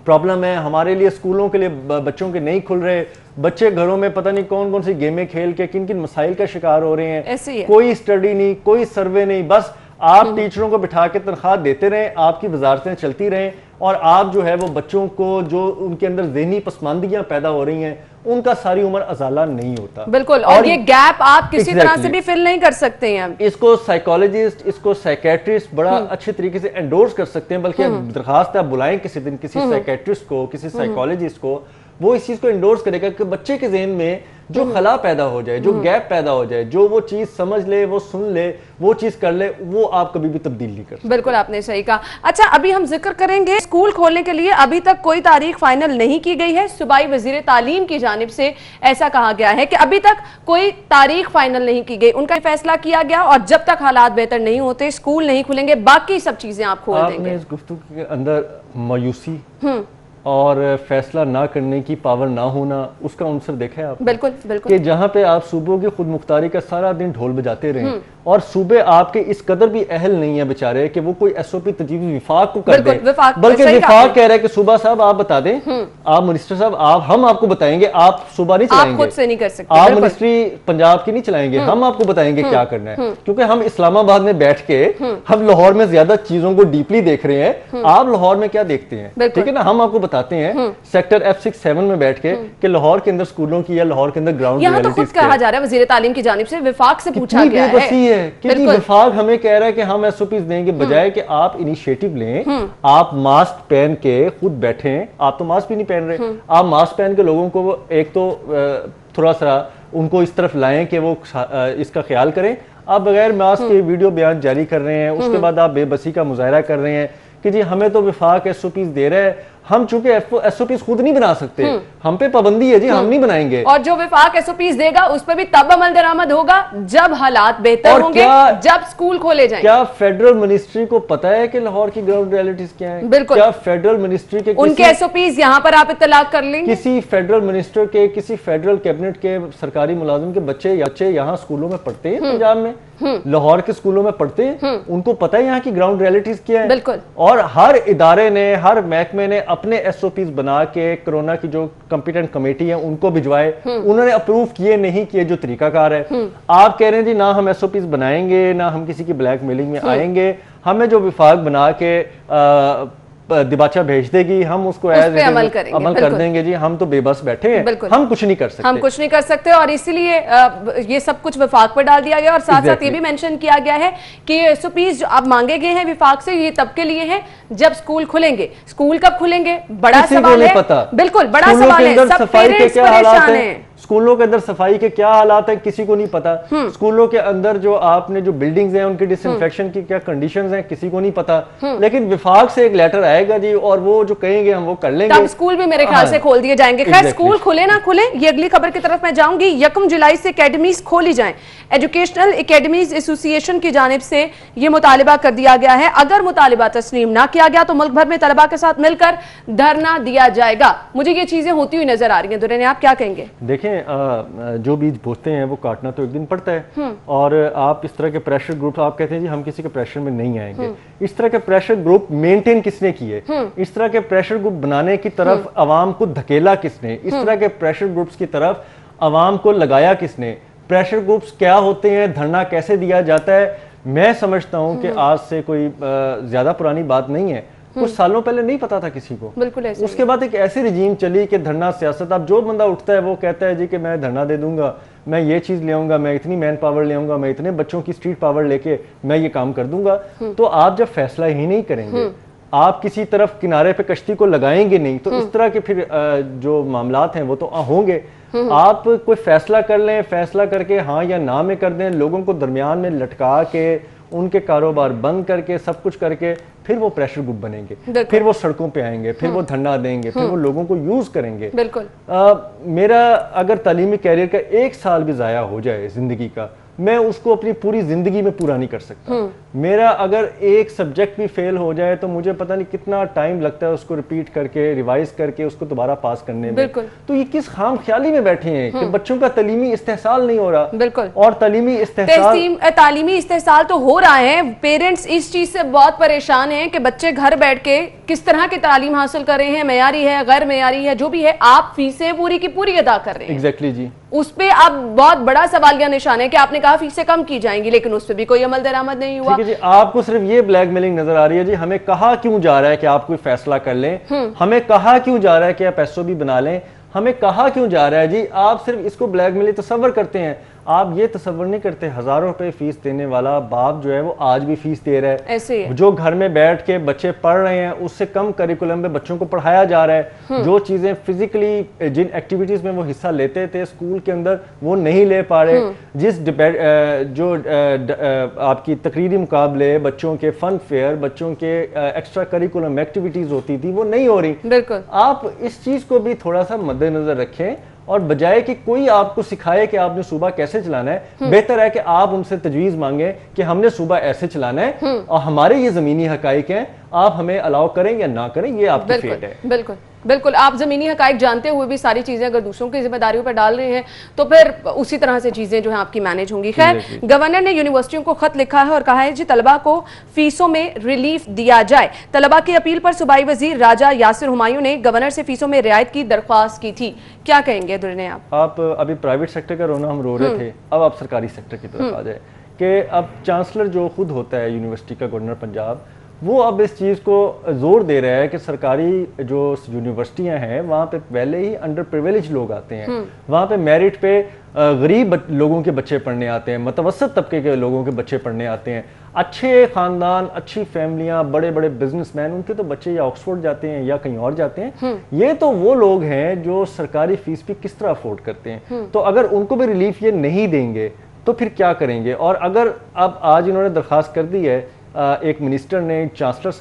پرابلم ہے, ہمارے لیے اسکولوں کے لیے بچوں کے نہیں کھل رہے, بچے گھروں میں پتہ نہیں کون سی گیمیں کھیل کے کن کن مسائل کا شکار ہو رہے ہیں. کوئی اسٹڈی نہیں, کوئی سروے نہیں, بس آپ ٹیچروں کو بٹھا کے تنخواہ دیتے رہیں, آپ کی وزارتیں چلتی رہیں, اور آپ جو ہے وہ بچوں کو جو ان کے اندر ذہنی پسماندگیاں پیدا ہو رہی ہیں ان کا ساری عمر ازالہ نہیں ہوتا. بالکل, اور یہ گیپ آپ کسی طرح سے بھی فل نہیں کر سکتے ہیں. اس کو سائیکالوجسٹ, اس کو سائیکیٹرسٹ بڑا اچھے طریقے سے انڈورس کر سکتے ہیں, بلکہ درخواست آپ بلائیں کسی دن کسی سائیکیٹرسٹ کو, کسی سائیکالوجسٹ کو, وہ اس چیز کو انڈورس کرے گا کہ بچے کے ذہن میں جو خلا پیدا ہو جائے, جو گیپ پیدا ہو جائے, جو وہ چیز سمجھ لے, وہ سن لے, وہ چیز کر لے, وہ آپ کبھی بھی تبدیل نہیں کر سکتے. بالکل آپ نے صحیح کہا. اچھا, ابھی ہم ذکر کریں گے اسکول کھولنے کے لیے ابھی تک کوئی تاریخ فائنل نہیں کی گئی ہے. صوبائی وزیر تعلیم کی جانب سے ایسا کہا گیا ہے کہ ابھی تک کوئی تاریخ فائنل نہیں کی گئی, ان کا فیصلہ کیا گیا اور جب تک حالات بہتر نہیں ہوتے اسکول نہیں کھلیں گے, باقی سب چیزیں آپ کھول دیں گے. آپ نے اس گفتگو کے اندر مایوسی اور فیصلہ نہ کرنے کی پاور نہ ہونا, اس کا عنصر دیکھا ہے آپ؟ بالکل بالکل, کہ جہاں پہ آپ صوبوں کی خود مختاری کا سارا دن ڈھول بجاتے رہیں, اور صوبے آپ کے اس قدر بھی اہل نہیں ہیں بیچارے کہ وہ کوئی ایس او پی تجویز وفاق کو کر دیں, بلکہ وفاق کہہ رہا ہے کہ صوبہ صاحب آپ بتا دیں, آپ منسٹر صاحب ہم آپ کو بتائیں گے, آپ صوبہ نہیں چلائیں گے, آپ خود سے نہیں کر سکتے, آپ منسٹری پنجاب کی نہیں چلائیں گے, ہم آپ کو بتائیں گے کیا کرنا ہے. کیونکہ ہم اسلام آباد میں بیٹھ کے ہم لاہور میں زیادہ چیزوں کو ڈیپلی دیکھ رہے ہیں, آپ لاہور میں کیا دیکھتے ہیں, ٹھیک ہے نا, ہم آپ کو بتاتے ہیں سیکٹر F67 میں بیٹھ کے کہ لاہور کے اندر اسکولوں کی یا لاہور کے اندر گراؤنڈ یہاں تو خود کہا جا رہا ہے وزیر تعلیم کی جانب سے, وفاق سے پوچھا گیا ہے کہ وفاق ہمیں کہہ رہا ہے کہ ہم ایس او پیز دیں گے, بجائے کہ آپ انیشیٹو لیں, آپ ماسک پہن کے خود بیٹھیں. آپ تو ماسک بھی نہیں پہن رہے, آپ ماسک پہن کے لوگوں کو ایک تو تھوڑا سا ان کو اس طرف لائیں کہ وہ اس کا خیال کریں. آپ بغیر ماسک کے ویڈیو بیان جاری کر رہے ہیں, اس کے بعد آپ بے بسی کا مظاہرہ کر رہے ہیں کہ جی ہمیں تو وفاق ایس او پیز دے رہا ہے, ہم چونکہ ایس او پیز خود نہیں بنا سکتے, ہم پہ پابندی ہے جی, ہم نہیں بنائیں گے. اور جو وفاق ایس او پیز دے گا اس پہ بھی تب عمل درآمد ہوگا جب حالات بہتر ہوں گے, جب اسکول کھولے جائیں. کیا فیڈرل منسٹری کو پتا ہے کہ لاہور کی گراؤنڈ ریئلٹیز کیا ہیں؟ بالکل. کیا فیڈرل منسٹری کے ان کے ایس او پیز یہاں پر آپ اطلاع کر لیں گے؟ کسی فیڈرل منسٹر کے, کسی فیڈرل کیبنٹ کے سرکاری ملازم کے بچے یہاں اسکولوں میں پڑھتے ہیں, پنجاب میں لاہور کے اسکولوں میں پڑھتے ہیں, ان کو پتا ہے یہاں کی گراؤنڈ ریئلٹیز کیا ہے. بالکل. اور ہر ادارے نے, ہر محکمے نے اپنے ایس او پیز بنا کے کرونا کی جو کمپیٹنٹ کمیٹی ہے ان کو بھجوائے, انہوں نے اپروو کیے نہیں کیے جو طریقہ کار ہے. آپ کہہ رہے ہیں جی نہ ہم ایس او پیز بنائیں گے, نہ ہم کسی کی بلیک میلنگ میں آئیں گے, ہمیں جو وفاق بنا کے دباچہ بھیج دے گی ہم اس کو عمل کر دیں گے جی. ہم تو بے بس بیٹھے ہیں, ہم کچھ نہیں کر سکتے, ہم کچھ نہیں کر سکتے. اور اسی لیے یہ سب کچھ وفاق پر ڈال دیا گیا, اور ساتھ ساتھ یہ بھی مینشن کیا گیا ہے کہ ایس او پیز جو اب مانگے گئے ہیں وفاق سے, یہ تب کے لیے ہیں جب اسکول کھلیں گے. اسکول کب کھلیں گے بڑا سوال ہے. بالکل بڑا سوال ہے. سب پیرنٹس پریشان ہیں. اسکولوں کے اندر صفائی کے کیا حالات ہیں کسی کو نہیں پتا. اسکولوں کے اندر جو آپ نے جو بلڈنگز ہیں ان کی ڈس انفیکشن کی کیا کنڈیشنز ہیں کسی کو نہیں پتا. لیکن وفاق سے ایک لیٹر آئے گا جی, اور وہ جو کہیں گے ہم وہ کر لیں گے. تب اسکول بھی میرے خیال سے کھول دیے جائیں گے. خیر اسکول کھلے نہ کھلے, یہ اگلی خبر کی طرف میں جاؤں گی. 1 جولائی سے اکیڈمیز کھولی جائیں. ایجوکیشنل اکیڈمیز ایسوسی ایشن کی جانب سے یہ مطالبہ کر دیا گیا ہے. اگر مطالبہ تسلیم نہ کیا گیا تو ملک بھر میں طلباء کے ساتھ مل کر دھرنا دیا جائے گا. مجھے یہ چیزیں ہوتی ہوئی نظر آ رہی ہیں. درین آپ کیا کہیں گے؟ دیکھیں جو بیج بوتے ہیں وہ کاٹنا تو ایک دن پڑتا ہے, اور آپ اس طرح کے پریشر گروپ, آپ کہتے ہیں جی ہم کسی کے پریشر میں نہیں آئیں گے. اس طرح کے پریشر گروپ مینٹین کس نے کیے؟ اس طرح کے پریشر گروپ بنانے کی طرف عوام کو دھکیلا کس نے؟ اس طرح کے پریشر گروپس کی طرف عوام کو لگایا کس نے؟ پریشر گروپس کیا ہوتے ہیں, دھرنا کیسے دیا جاتا ہے؟ میں سمجھتا ہوں کہ آج سے کوئی زیادہ پرانی بات نہیں ہے, کچھ سالوں پہلے نہیں پتا تھا کسی کو. بالکل. اس کے بعد ایک ایسی رجیم چلی کہ دھرنا سیاست, اب جو بندہ اٹھتا ہے وہ کہتا ہے جی کہ میں دھرنا دے دوں گا, میں یہ چیز لے آؤں گا, میں اتنی مین پاور لے آؤں گا, میں اتنے بچوں کی اسٹریٹ پاور لے کے میں یہ کام کر دوں گا. تو آپ جب فیصلہ ہی نہیں کریں گے, آپ کسی طرف کنارے پہ کشتی کو لگائیں گے نہیں, تو اس طرح کے پھر جو معاملات ہیں وہ تو ہوں گے. آپ کوئی فیصلہ کر لیں, فیصلہ کر کے ہاں یا نہ میں کر دیں, لوگوں کو درمیان میں لٹکا کے ان کے کاروبار بند کر کے سب کچھ کر کے پھر وہ پریشر گروپ بنیں گے, پھر وہ سڑکوں پہ آئیں گے, پھر وہ دھرنا دیں گے, پھر وہ لوگوں کو یوز کریں گے. بالکل. میرا اگر تعلیمی کیریئر کا 1 سال بھی ضائع ہو جائے زندگی کا, میں اس کو اپنی پوری زندگی میں پورا نہیں کر سکتا. میرا اگر ایک سبجیکٹ بھی فیل ہو جائے تو مجھے پتہ نہیں کتنا ٹائم لگتا ہے اس کو ریپیٹ کر کے, ریوائز کر کے اس کو دوبارہ پاس کرنے میں. تو یہ کس خام خیالی میں بیٹھے ہیں کہ بچوں کا تعلیمی استحصال نہیں ہو رہا. بالکل. اور تعلیمی استحصال تو ہو رہا ہے. پیرنٹس اس چیز سے بہت پریشان ہیں کہ بچے گھر بیٹھ کے کس طرح کی تعلیم حاصل کر رہے ہیں, معیاری ہے, غیر معیاری ہے, جو بھی ہے, آپ فیسیں پوری کی پوری ادا کر رہے ہیں. ایگزیکٹلی جی. اس پہ اب بہت بڑا سوالیہ نشان ہے کہ آپ نے کہا فیسیں کم کی جائیں گی, لیکن اس پہ بھی کوئی عمل درآمد نہیں ہوا. جی آپ کو صرف یہ بلیک میلنگ نظر آ رہی ہے جی, ہمیں کہا کیوں جا رہا ہے کہ آپ کوئی فیصلہ کر لیں, ہمیں کہا کیوں جا رہا ہے کہ آپ ایس او بھی بنا لیں, ہمیں کہا کیوں جا رہا ہے جی. آپ صرف اس کو بلیک میلنگ تصور کرتے ہیں, آپ یہ تصور نہیں کرتے ہزاروں روپے فیس دینے والا باپ جو ہے وہ آج بھی فیس دے رہا ہے. ایسے جو گھر میں بیٹھ کے بچے پڑھ رہے ہیں اس سے کم کریکولم میں بچوں کو پڑھایا جا رہا ہے. جو چیزیں فزیکلی جن ایکٹیویٹیز میں وہ حصہ لیتے تھے اسکول کے اندر وہ نہیں لے پا رہے. جس جو آپ کی تقریری مقابلے, بچوں کے فن فیئر, بچوں کے ایکسٹرا کریکولم ایکٹیویٹیز ہوتی تھی وہ نہیں ہو رہی. بالکل. آپ اس چیز کو بھی تھوڑا سا مد نظر رکھیں, اور بجائے کہ کوئی آپ کو سکھائے کہ آپ نے صوبہ کیسے چلانا ہے, بہتر ہے کہ آپ ان سے تجویز مانگیں کہ ہم نے صوبہ ایسے چلانا ہے اور ہمارے یہ زمینی حقائق ہیں, آپ ہمیں الاؤ کریں یا نہ کریں, یہ آپ کی فیٹ ہے. بالکل بالکل. آپ زمینی حقائق جانتے ہوئے بھی ساری چیزیں اگر دوسروں کی ذمہ داریوں پر ڈال رہے ہیں تو پھر اسی طرح سے چیزیں جو ہیں آپ کی مینج ہوں گی. خیر, گورنر نے یونیورسٹیوں کو خط لکھا ہے اور کہا ہے جی طلبہ کو فیسوں میں ریلیف دیا جائے. طلبہ کی اپیل پر صوبائی وزیر راجہ یاسر ہمایوں نے گورنر سے فیسوں میں رعایت کی درخواست کی تھی. کیا کہیں گے درنے آپ ابھی پرائیویٹ سیکٹر کا رونا ہم رو رہے تھے, اب آپ سرکاری سیکٹر کی طرف آ جائے کہ اب چانسلر جو خود ہوتا ہے یونیورسٹی کا, گورنر پنجاب, وہ اب اس چیز کو زور دے رہا ہے کہ سرکاری جو یونیورسٹیاں ہیں وہاں پہ پہلے ہی انڈر پریویلیج لوگ آتے ہیں, وہاں پہ میرٹ پہ غریب لوگوں کے بچے پڑھنے آتے ہیں, متوسط طبقے کے لوگوں کے بچے پڑھنے آتے ہیں, اچھے خاندان, اچھی فیملیاں, بڑے بڑے بزنس مین, ان کے تو بچے یا آکسفورڈ جاتے ہیں یا کہیں اور جاتے ہیں. یہ تو وہ لوگ ہیں جو سرکاری فیس بھی کس طرح افورڈ کرتے ہیں. تو اگر ان کو بھی ریلیف یہ نہیں دیں گے تو پھر کیا کریں گے. اور اگر اب آج انہوں نے درخواست کر دی ہے ایک منسٹر نے چانسلر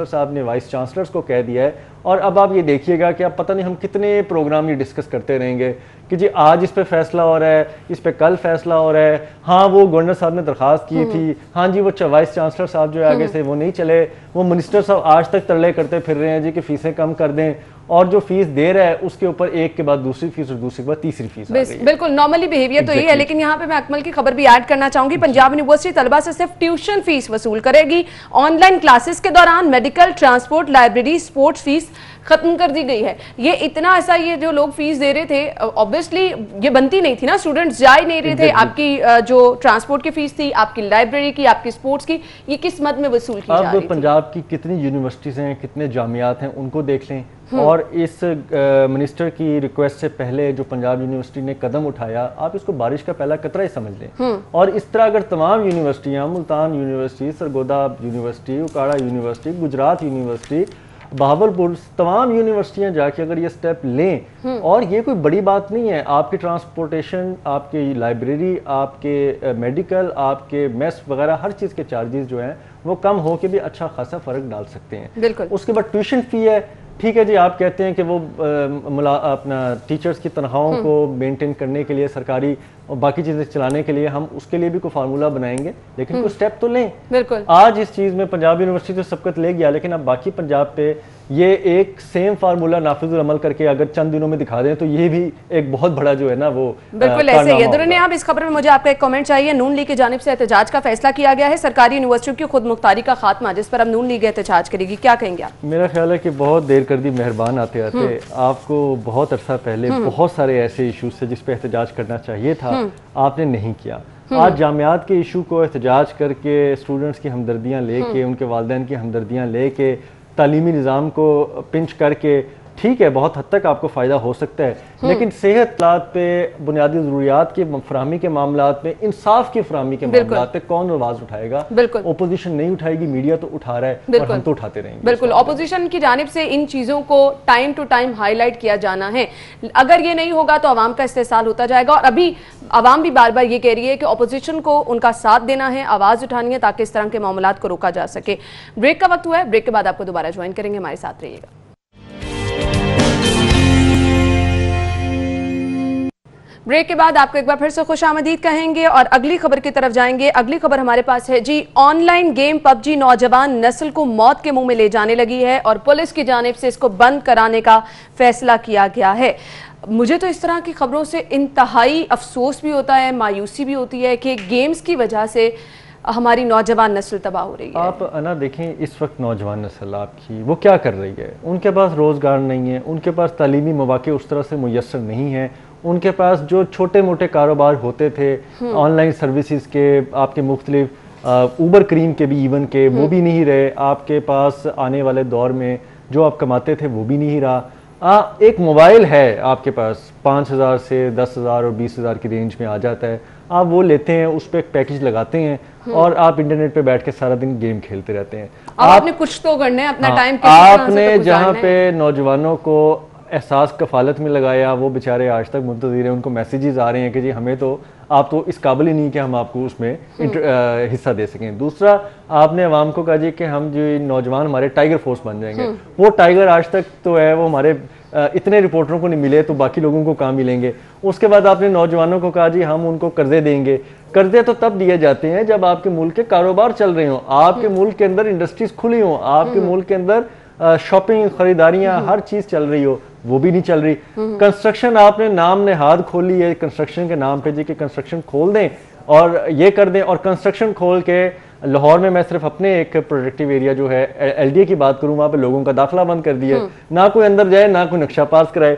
صاحب نے وائس چانسلرز کو کہہ دیا ہے. اور اب آپ یہ دیکھیے گا کہ اب پتہ نہیں ہم کتنے پروگرام یہ ڈسکس کرتے رہیں گے کہ جی آج اس پہ فیصلہ ہو رہا ہے, اس پہ کل فیصلہ ہو رہا ہے, ہاں وہ گورنر صاحب نے درخواست کی تھی, ہاں جی وہ وائس چانسلر صاحب جو ہے آگے سے وہ نہیں چلے, وہ منسٹر صاحب آج تک ترلے کرتے پھر رہے ہیں جی کہ فیسیں کم کر دیں, اور جو فیس دے رہا ہے اس کے اوپر ایک کے بعد دوسری فیس اور دوسری کے بعد تیسری فیس. بالکل نارملی بیہیویئر تو یہی ہے, لیکن یہاں پہ میں اکمل کی خبر بھی ایڈ کرنا چاہوں گی. پنجاب یونیورسٹی طلبہ سے صرف ٹیوشن فیس وصول کرے گی. آن لائن کلاسز کے دوران medical, transport, library, sports fees ختم کر دی گئی ہے. یہ اتنا ایسا, یہ جو لوگ فیس دے رہے تھے obviously یہ بنتی نہیں تھی نا, اسٹوڈنٹس جا ہی نہیں رہے تھے. آپ کی جو ٹرانسپورٹ کی فیس تھی, آپ کی لائبریری کی, آپ کی سپورٹس کی, یہ کس مد میں وصول کی جا رہی تھی. اب پنجاب کی کتنی یونیورسٹیز ہیں, کتنے جامعات ہیں, ان کو دیکھ لیں. اور اس منسٹر کی ریکویسٹ سے پہلے جو پنجاب یونیورسٹی نے قدم اٹھایا, آپ اس کو بارش کا پہلا قطرہ ہی سمجھ لیں. اور اس طرح اگر تمام یونیورسٹیاں, Multan university, Sargodha university, Okara university, Gujarat university, Bahawalpur, تمام یونیورسٹیاں جا کے اگر یہ سٹیپ لیں, اور یہ کوئی بڑی بات نہیں ہے, آپ کی ٹرانسپورٹیشن, آپ کی لائبریری, آپ کے میڈیکل, آپ کے میس وغیرہ ہر چیز کے چارجز جو ہیں وہ کم ہو کے بھی اچھا خاصا فرق ڈال سکتے ہیں. بالکل. اس کے بعد ٹیوشن فی ہے, ٹھیک ہے جی, آپ کہتے ہیں کہ وہ اپنا ٹیچرز کی تنخواہوں کو مینٹین کرنے کے لیے, سرکاری اور باقی چیزیں چلانے کے لیے ہم اس کے لیے بھی کوئی فارمولہ بنائیں گے, لیکن کوئی سٹیپ تو لیں. بالکل. آج اس چیز میں پنجاب یونیورسٹی تو سبقت لے گیا, لیکن اب باقی پنجاب پہ یہ ایک سیم فارمولہ نافذ العمل کر کے اگر چند دنوں میں دکھا دیں تو یہ بھی ایک بہت بڑا جو ہے نا وہ بالکل ایسے ہی ہے. درنیا, اب اس خبر میں مجھے آپ کا ایک کمنٹ چاہیے. نون لیگ کی جانب سے احتجاج کا فیصلہ کیا گیا ہے, سرکاری یونیورسٹیوں کی خود مختاری کا خاتمہ, جس پر اب نون لیگ احتجاج کرے گی. کیا کہیں گے آپ؟ میرا خیال ہے کہ بہت دیر کر دی مہربان آتے آتے. آپ کو بہت عرصہ پہلے بہت سارے ایسے ایشوز تھے جس پہ احتجاج کرنا چاہیے تھا, آپ نے نہیں کیا. آج جامعات کے ایشو کو احتجاج کر کے, اسٹوڈنٹس کی ہمدردیاں لے کے, ان کے والدین کی ہمدردیاں لے کے, تعلیمی نظام کو پنچ کر کے, ٹھیک ہے بہت حد تک آپ کو فائدہ ہو سکتا ہے, لیکن صحت پہ, بنیادی ضروریات کی فراہمی کے معاملات میں, انصاف کی فراہمی کے معاملات پہ کون آواز اٹھائے گا؟ اپوزیشن نہیں اٹھائے گی, میڈیا تو اٹھا رہا ہے اور ہم تو اٹھاتے رہیں گے. بالکل, اپوزیشن کی جانب سے ان چیزوں کو time to time highlight کیا جانا ہے. اگر یہ نہیں ہوگا تو عوام کا استحصال ہوتا جائے گا, اور ابھی عوام بھی بار بار یہ کہہ رہی ہے کہ اپوزیشن کو ان کا ساتھ دینا ہے, آواز اٹھانی ہے, تاکہ اس طرح کے معاملات کو روکا جا سکے. بریک کا وقت ہوا ہے, بریک کے بعد آپ کو دوبارہ جوائن کریں گے, ہمارے ساتھ رہیے گا. بریک کے بعد آپ کو ایک بار پھر سے خوش آمدید کہیں گے اور اگلی خبر کی طرف جائیں گے. اگلی خبر ہمارے پاس ہے جی, آن لائن گیم پب جی نوجوان نسل کو موت کے منہ میں لے جانے لگی ہے, اور پولیس کی جانب سے اس کو بند کرانے کا فیصلہ کیا گیا ہے. مجھے تو اس طرح کی خبروں سے انتہائی افسوس بھی ہوتا ہے, مایوسی بھی ہوتی ہے کہ گیمز کی وجہ سے ہماری نوجوان نسل تباہ ہو رہی ہے. آپ انا دیکھیں اس وقت نوجوان نسل آپ کی وہ کیا کر رہی ہے, ان کے پاس روزگار نہیں ہے, ان کے پاس تعلیمی مواقع اس طرح سے میسر نہیں ہیں, ان کے پاس جو چھوٹے موٹے کاروبار ہوتے تھے آن لائن سروسز کے, آپ کے مختلف اوبر کریم کے بھی ایون کے, وہ بھی نہیں رہے. آپ کے پاس آنے والے دور میں جو آپ کماتے تھے وہ بھی نہیں رہا. ایک موبائل ہے آپ کے پاس 5,000 سے 10,000 اور 20,000 کی رینج میں آ جاتا ہے, آپ وہ لیتے ہیں, اس پہ ایک پیکج لگاتے ہیں اور آپ انٹرنیٹ پہ بیٹھ کے سارا دن گیم کھیلتے رہتے ہیں. آپ نے کچھ تو کرنا ہے, اپنا ٹائم آپ نے جہاں پہ نوجوانوں کو احساس کفالت میں لگایا, وہ بیچارے آج تک منتظر ہیں, ان کو میسیجز آ رہے ہیں کہ جی ہمیں تو آپ تو اس قابل ہی نہیں کہ ہم آپ کو اس میں حصہ دے سکیں. دوسرا, آپ نے عوام کو کہا جی کہ ہم جو نوجوان ہمارے ٹائیگر فورس بن جائیں گے. وہ ٹائیگر آج تک تو ہے وہ ہمارے اتنے رپورٹروں کو نہیں ملے, تو باقی لوگوں کو کہاں ملیں گے. اس کے بعد آپ نے نوجوانوں کو کہا جی ہم ان کو قرضے دیں گے. قرضے تو تب دیے جاتے ہیں جب آپ کے ملک کے کاروبار چل رہے ہوں, آپ کے ملک کے اندر انڈسٹریز کھلی ہوں, آپ کے ملک کے اندر شاپنگ, خریداریاں, ہر چیز چل رہی ہو, وہ بھی نہیں چل رہی. کنسٹرکشن آپ نے نام نہاد کھولی ہے کنسٹرکشن کے نام پہ جی کہ کنسٹرکشن کھول دیں اور یہ کر دیں, اور کنسٹرکشن کھول کے لاہور میں صرف اپنے ایک پروڈکٹیو ایریا جو ہے ایل ڈی اے کی بات کروں, وہاں پہ لوگوں کا داخلہ بند کر دیا, نہ کوئی اندر جائے نہ کوئی نقشہ پاس کرائے.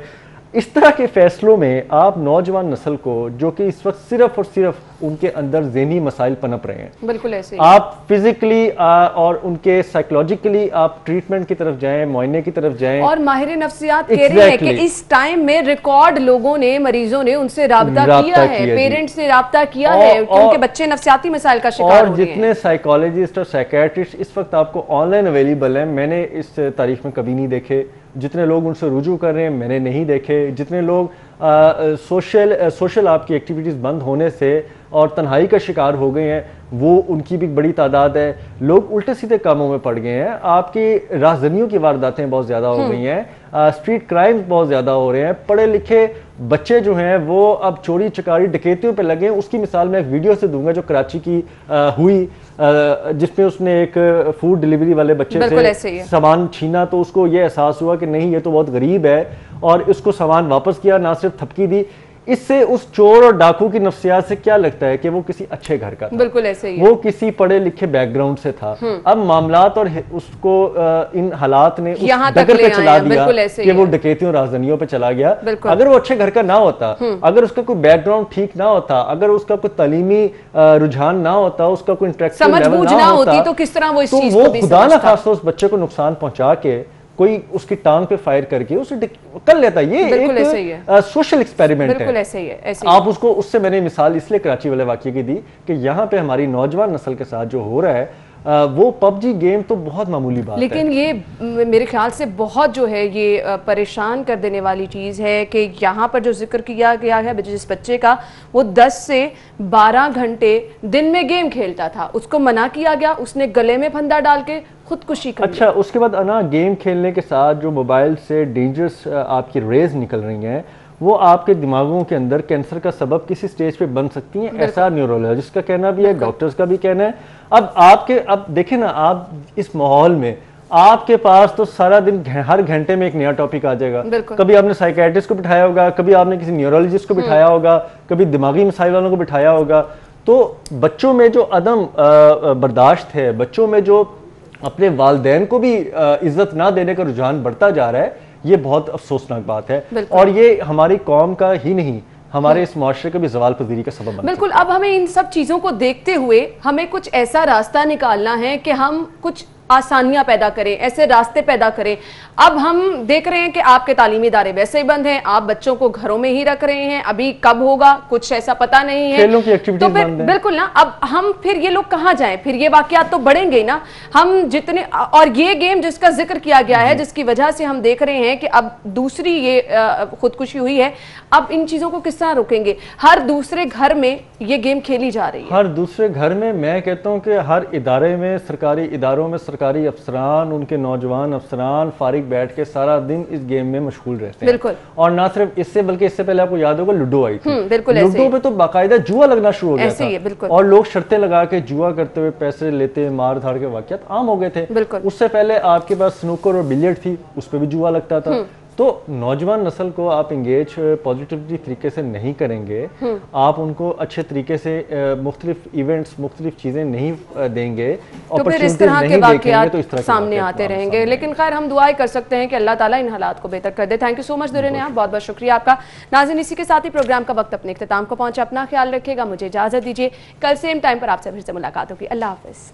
اس طرح کے فیصلوں میں آپ نوجوان نسل کو, جو کہ اس وقت صرف اور صرف ان کے اندر ذہنی مسائل پنپ رہے ہیں, بالکل ایسے آپ فزیکلی اور ان کے سائیکولوجیکلی آپ ٹریٹمنٹ کی طرف جائیں, معائنے کی طرف جائیں. اور ماہر نفسیات کہہ رہے ہیں کہ اس ٹائم میں ریکارڈ لوگوں نے, مریضوں نے ان سے رابطہ کیا ہے, پیرنٹس نے رابطہ کیا ہے کہ ان کے بچے نفسیاتی مسائل کا شکار ہو رہے ہیں. اور جتنے سائیکالوجسٹ اور سائیکیٹرسٹ اس وقت آپ کو آن لائن اویلیبل ہیں, میں نے اس تاریخ میں کبھی نہیں دیکھے. جتنے لوگ ان سے رجوع کر رہے ہیں میں نے نہیں دیکھے. جتنے لوگ سوشل آپ کی ایکٹیویٹیز بند ہونے سے اور تنہائی کا شکار ہو گئے ہیں، وہ ان کی بھی بڑی تعداد ہے. لوگ الٹے سیدھے کاموں میں پڑ گئے ہیں. آپ کی راہزنیوں کی وارداتیں بہت زیادہ ہو گئی ہیں، اسٹریٹ کرائم بہت زیادہ ہو رہے ہیں. پڑھے لکھے بچے جو ہیں وہ اب چوری چکاری ڈکیتیوں پہ لگے ہیں. اس کی مثال میں ایک ویڈیو سے دوں گا جو کراچی کی ہوئی، جس میں اس نے ایک فوڈ ڈیلیوری والے بچے سے سامان چھینا، تو اس کو یہ احساس ہوا کہ نہیں یہ تو بہت غریب ہے، اور اس کو سامان واپس کیا، نہ صرف تھپکی دی. اس سے اس چور اور ڈاکو کی نفسیات سے کیا لگتا ہے کہ وہ کسی اچھے گھر کا تھا، بالکل ایسے ہی وہ کسی پڑھے لکھے بیک گراؤنڈ سے تھا. اب معاملات اور اس کو ان حالات نے اس ڈگر پہ چلا دیا کہ وہ ڈکیتیوں رازدنیوں پہ چلا گیا. اگر وہ اچھے گھر کا نہ ہوتا، اگر اس کا کوئی بیک گراؤنڈ ٹھیک نہ ہوتا، اگر اس کا کوئی تعلیمی رجحان نہ ہوتا، اس کا کوئی انٹلیکچوئل لیول نہ ہوتا، تو کس طرح وہ اس تو چیز وہ کو بھی خدا نہ خواستہ اس بچے کو نقصان پہنچا کے کوئی اس کی ٹانگ پہ فائر کر کے اسے کر لیتا. یہ ایک سوشل ایکسپیریمنٹ ہے. آپ اس کو، اس سے میں نے مثال اس لیے کراچی والے واقعے کی دی کہ یہاں پہ ہماری نوجوان نسل کے ساتھ جو ہو رہا ہے وہ پب جی گیم تو بہت معمولی بات ہے، لیکن یہ میرے خیال سے بہت جو ہے یہ پریشان کر دینے والی چیز ہے کہ یہاں پر جو ذکر کیا گیا ہے جس بچے کا، وہ 10 سے 12 گھنٹے دن میں گیم کھیلتا تھا، اس کو منع کیا گیا، اس نے گلے میں پھندا ڈال کے خودکشی کر لی. اچھا، اس کے بعد انا گیم کھیلنے کے ساتھ جو موبائل سے ڈینجرس آپ کی ریز نکل رہی ہیں وہ آپ کے دماغوں کے اندر کینسر کا سبب کسی سٹیج پہ بن سکتی ہیں، ایسا نیورولوجسٹ کا کہنا بھی ہے، ڈاکٹرز کا بھی کہنا ہے. اب دیکھیں نا، آپ اس ماحول میں آپ کے پاس تو سارا دن ہر گھنٹے میں ایک نیا ٹاپک آ جائے گا. کبھی آپ نے سائیکیٹرسٹ کو بٹھایا ہوگا، کبھی آپ نے کسی نیورولوجسٹ کو بٹھایا ہوگا، کبھی دماغی مسائل والوں کو بٹھایا ہوگا. تو بچوں میں جو عدم برداشت ہے، بچوں میں جو اپنے والدین کو بھی عزت نہ دینے کا رجحان بڑھتا جا رہا ہے، یہ بہت افسوسناک بات ہے. اور یہ ہماری قوم کا ہی نہیں، ہمارے اس معاشرے کا بھی زوال پذیری کا سبب بنتا ہے. بالکل. اب ہمیں ان سب چیزوں کو دیکھتے ہوئے ہمیں کچھ ایسا راستہ نکالنا ہے کہ ہم کچھ آسانیاں پیدا کریں، ایسے راستے پیدا کریں. اب ہم دیکھ رہے ہیں کہ آپ کے تعلیمی ادارے ویسے ہی بند ہیں، آپ بچوں کو گھروں میں ہی رکھ رہے ہیں، ابھی کب ہوگا کچھ ایسا پتہ نہیں ہے، کھیلوں کی ایکٹیویٹیز بند ہیں. بالکل نا. اب ہم پھر یہ لوگ کہاں جائیں؟ پھر یہ واقعات تو بڑھیں گے نا. ہم جتنے، اور یہ گیم جس کا ذکر کیا گیا ہے، جس کی وجہ سے ہم دیکھ رہے ہیں کہ اب دوسری یہ خودکشی ہوئی ہے، اب ان چیزوں کو کس طرح روکیں گے؟ ہر دوسرے گھر میں یہ گیم کھیلی جا رہی ہے، ہر دوسرے گھر میں. میں کہتا ہوں کہ ہر ادارے میں، سرکاری اداروں میں سرکاری افسران، ان کے نوجوان افسران فارغ بیٹھ کے سارا دن اس گیم میں مشغول رہتے ہیں. بالکل. اور نہ صرف اس سے بلکہ اس سے پہلے آپ کو یاد ہوگا لوڈو آئی تھی. لوڈو پہ تو باقاعدہ جوا لگنا شروع ہو گیا تھا، اور لوگ شرطیں لگا کے جوا کرتے ہوئے پیسے لیتے، مار دھاڑ کے واقعات عام ہو گئے تھے. اس سے پہلے آپ کے پاس سنوکر اور بلیئرڈ تھی، اس پہ بھی جوا لگتا تھا. تو نوجوان نسل کو آپ انگیج پازیٹیولی طریقے سے نہیں کریں گے، آپ ان کو اچھے طریقے سے مختلف ایونٹس، مختلف چیزیں نہیں دیں گے، تو پھر اس طرح کے واقعات سامنے آتے رہیں گے. لیکن خیر، ہم دعائیں کر سکتے ہیں کہ اللہ تعالیٰ ان حالات کو بہتر کر دے. تھینک یو سو مچ درین آپ، بہت بہت شکریہ آپ کا. ناظرین، اسی کے ساتھ ہی پروگرام کا وقت اپنے اختتام کو پہنچا. اپنا خیال رکھیے گا، مجھے اجازت دیجیے. کل سیم ٹائم پر آپ سے پھر سے ملاقات ہوگی. اللہ حافظ.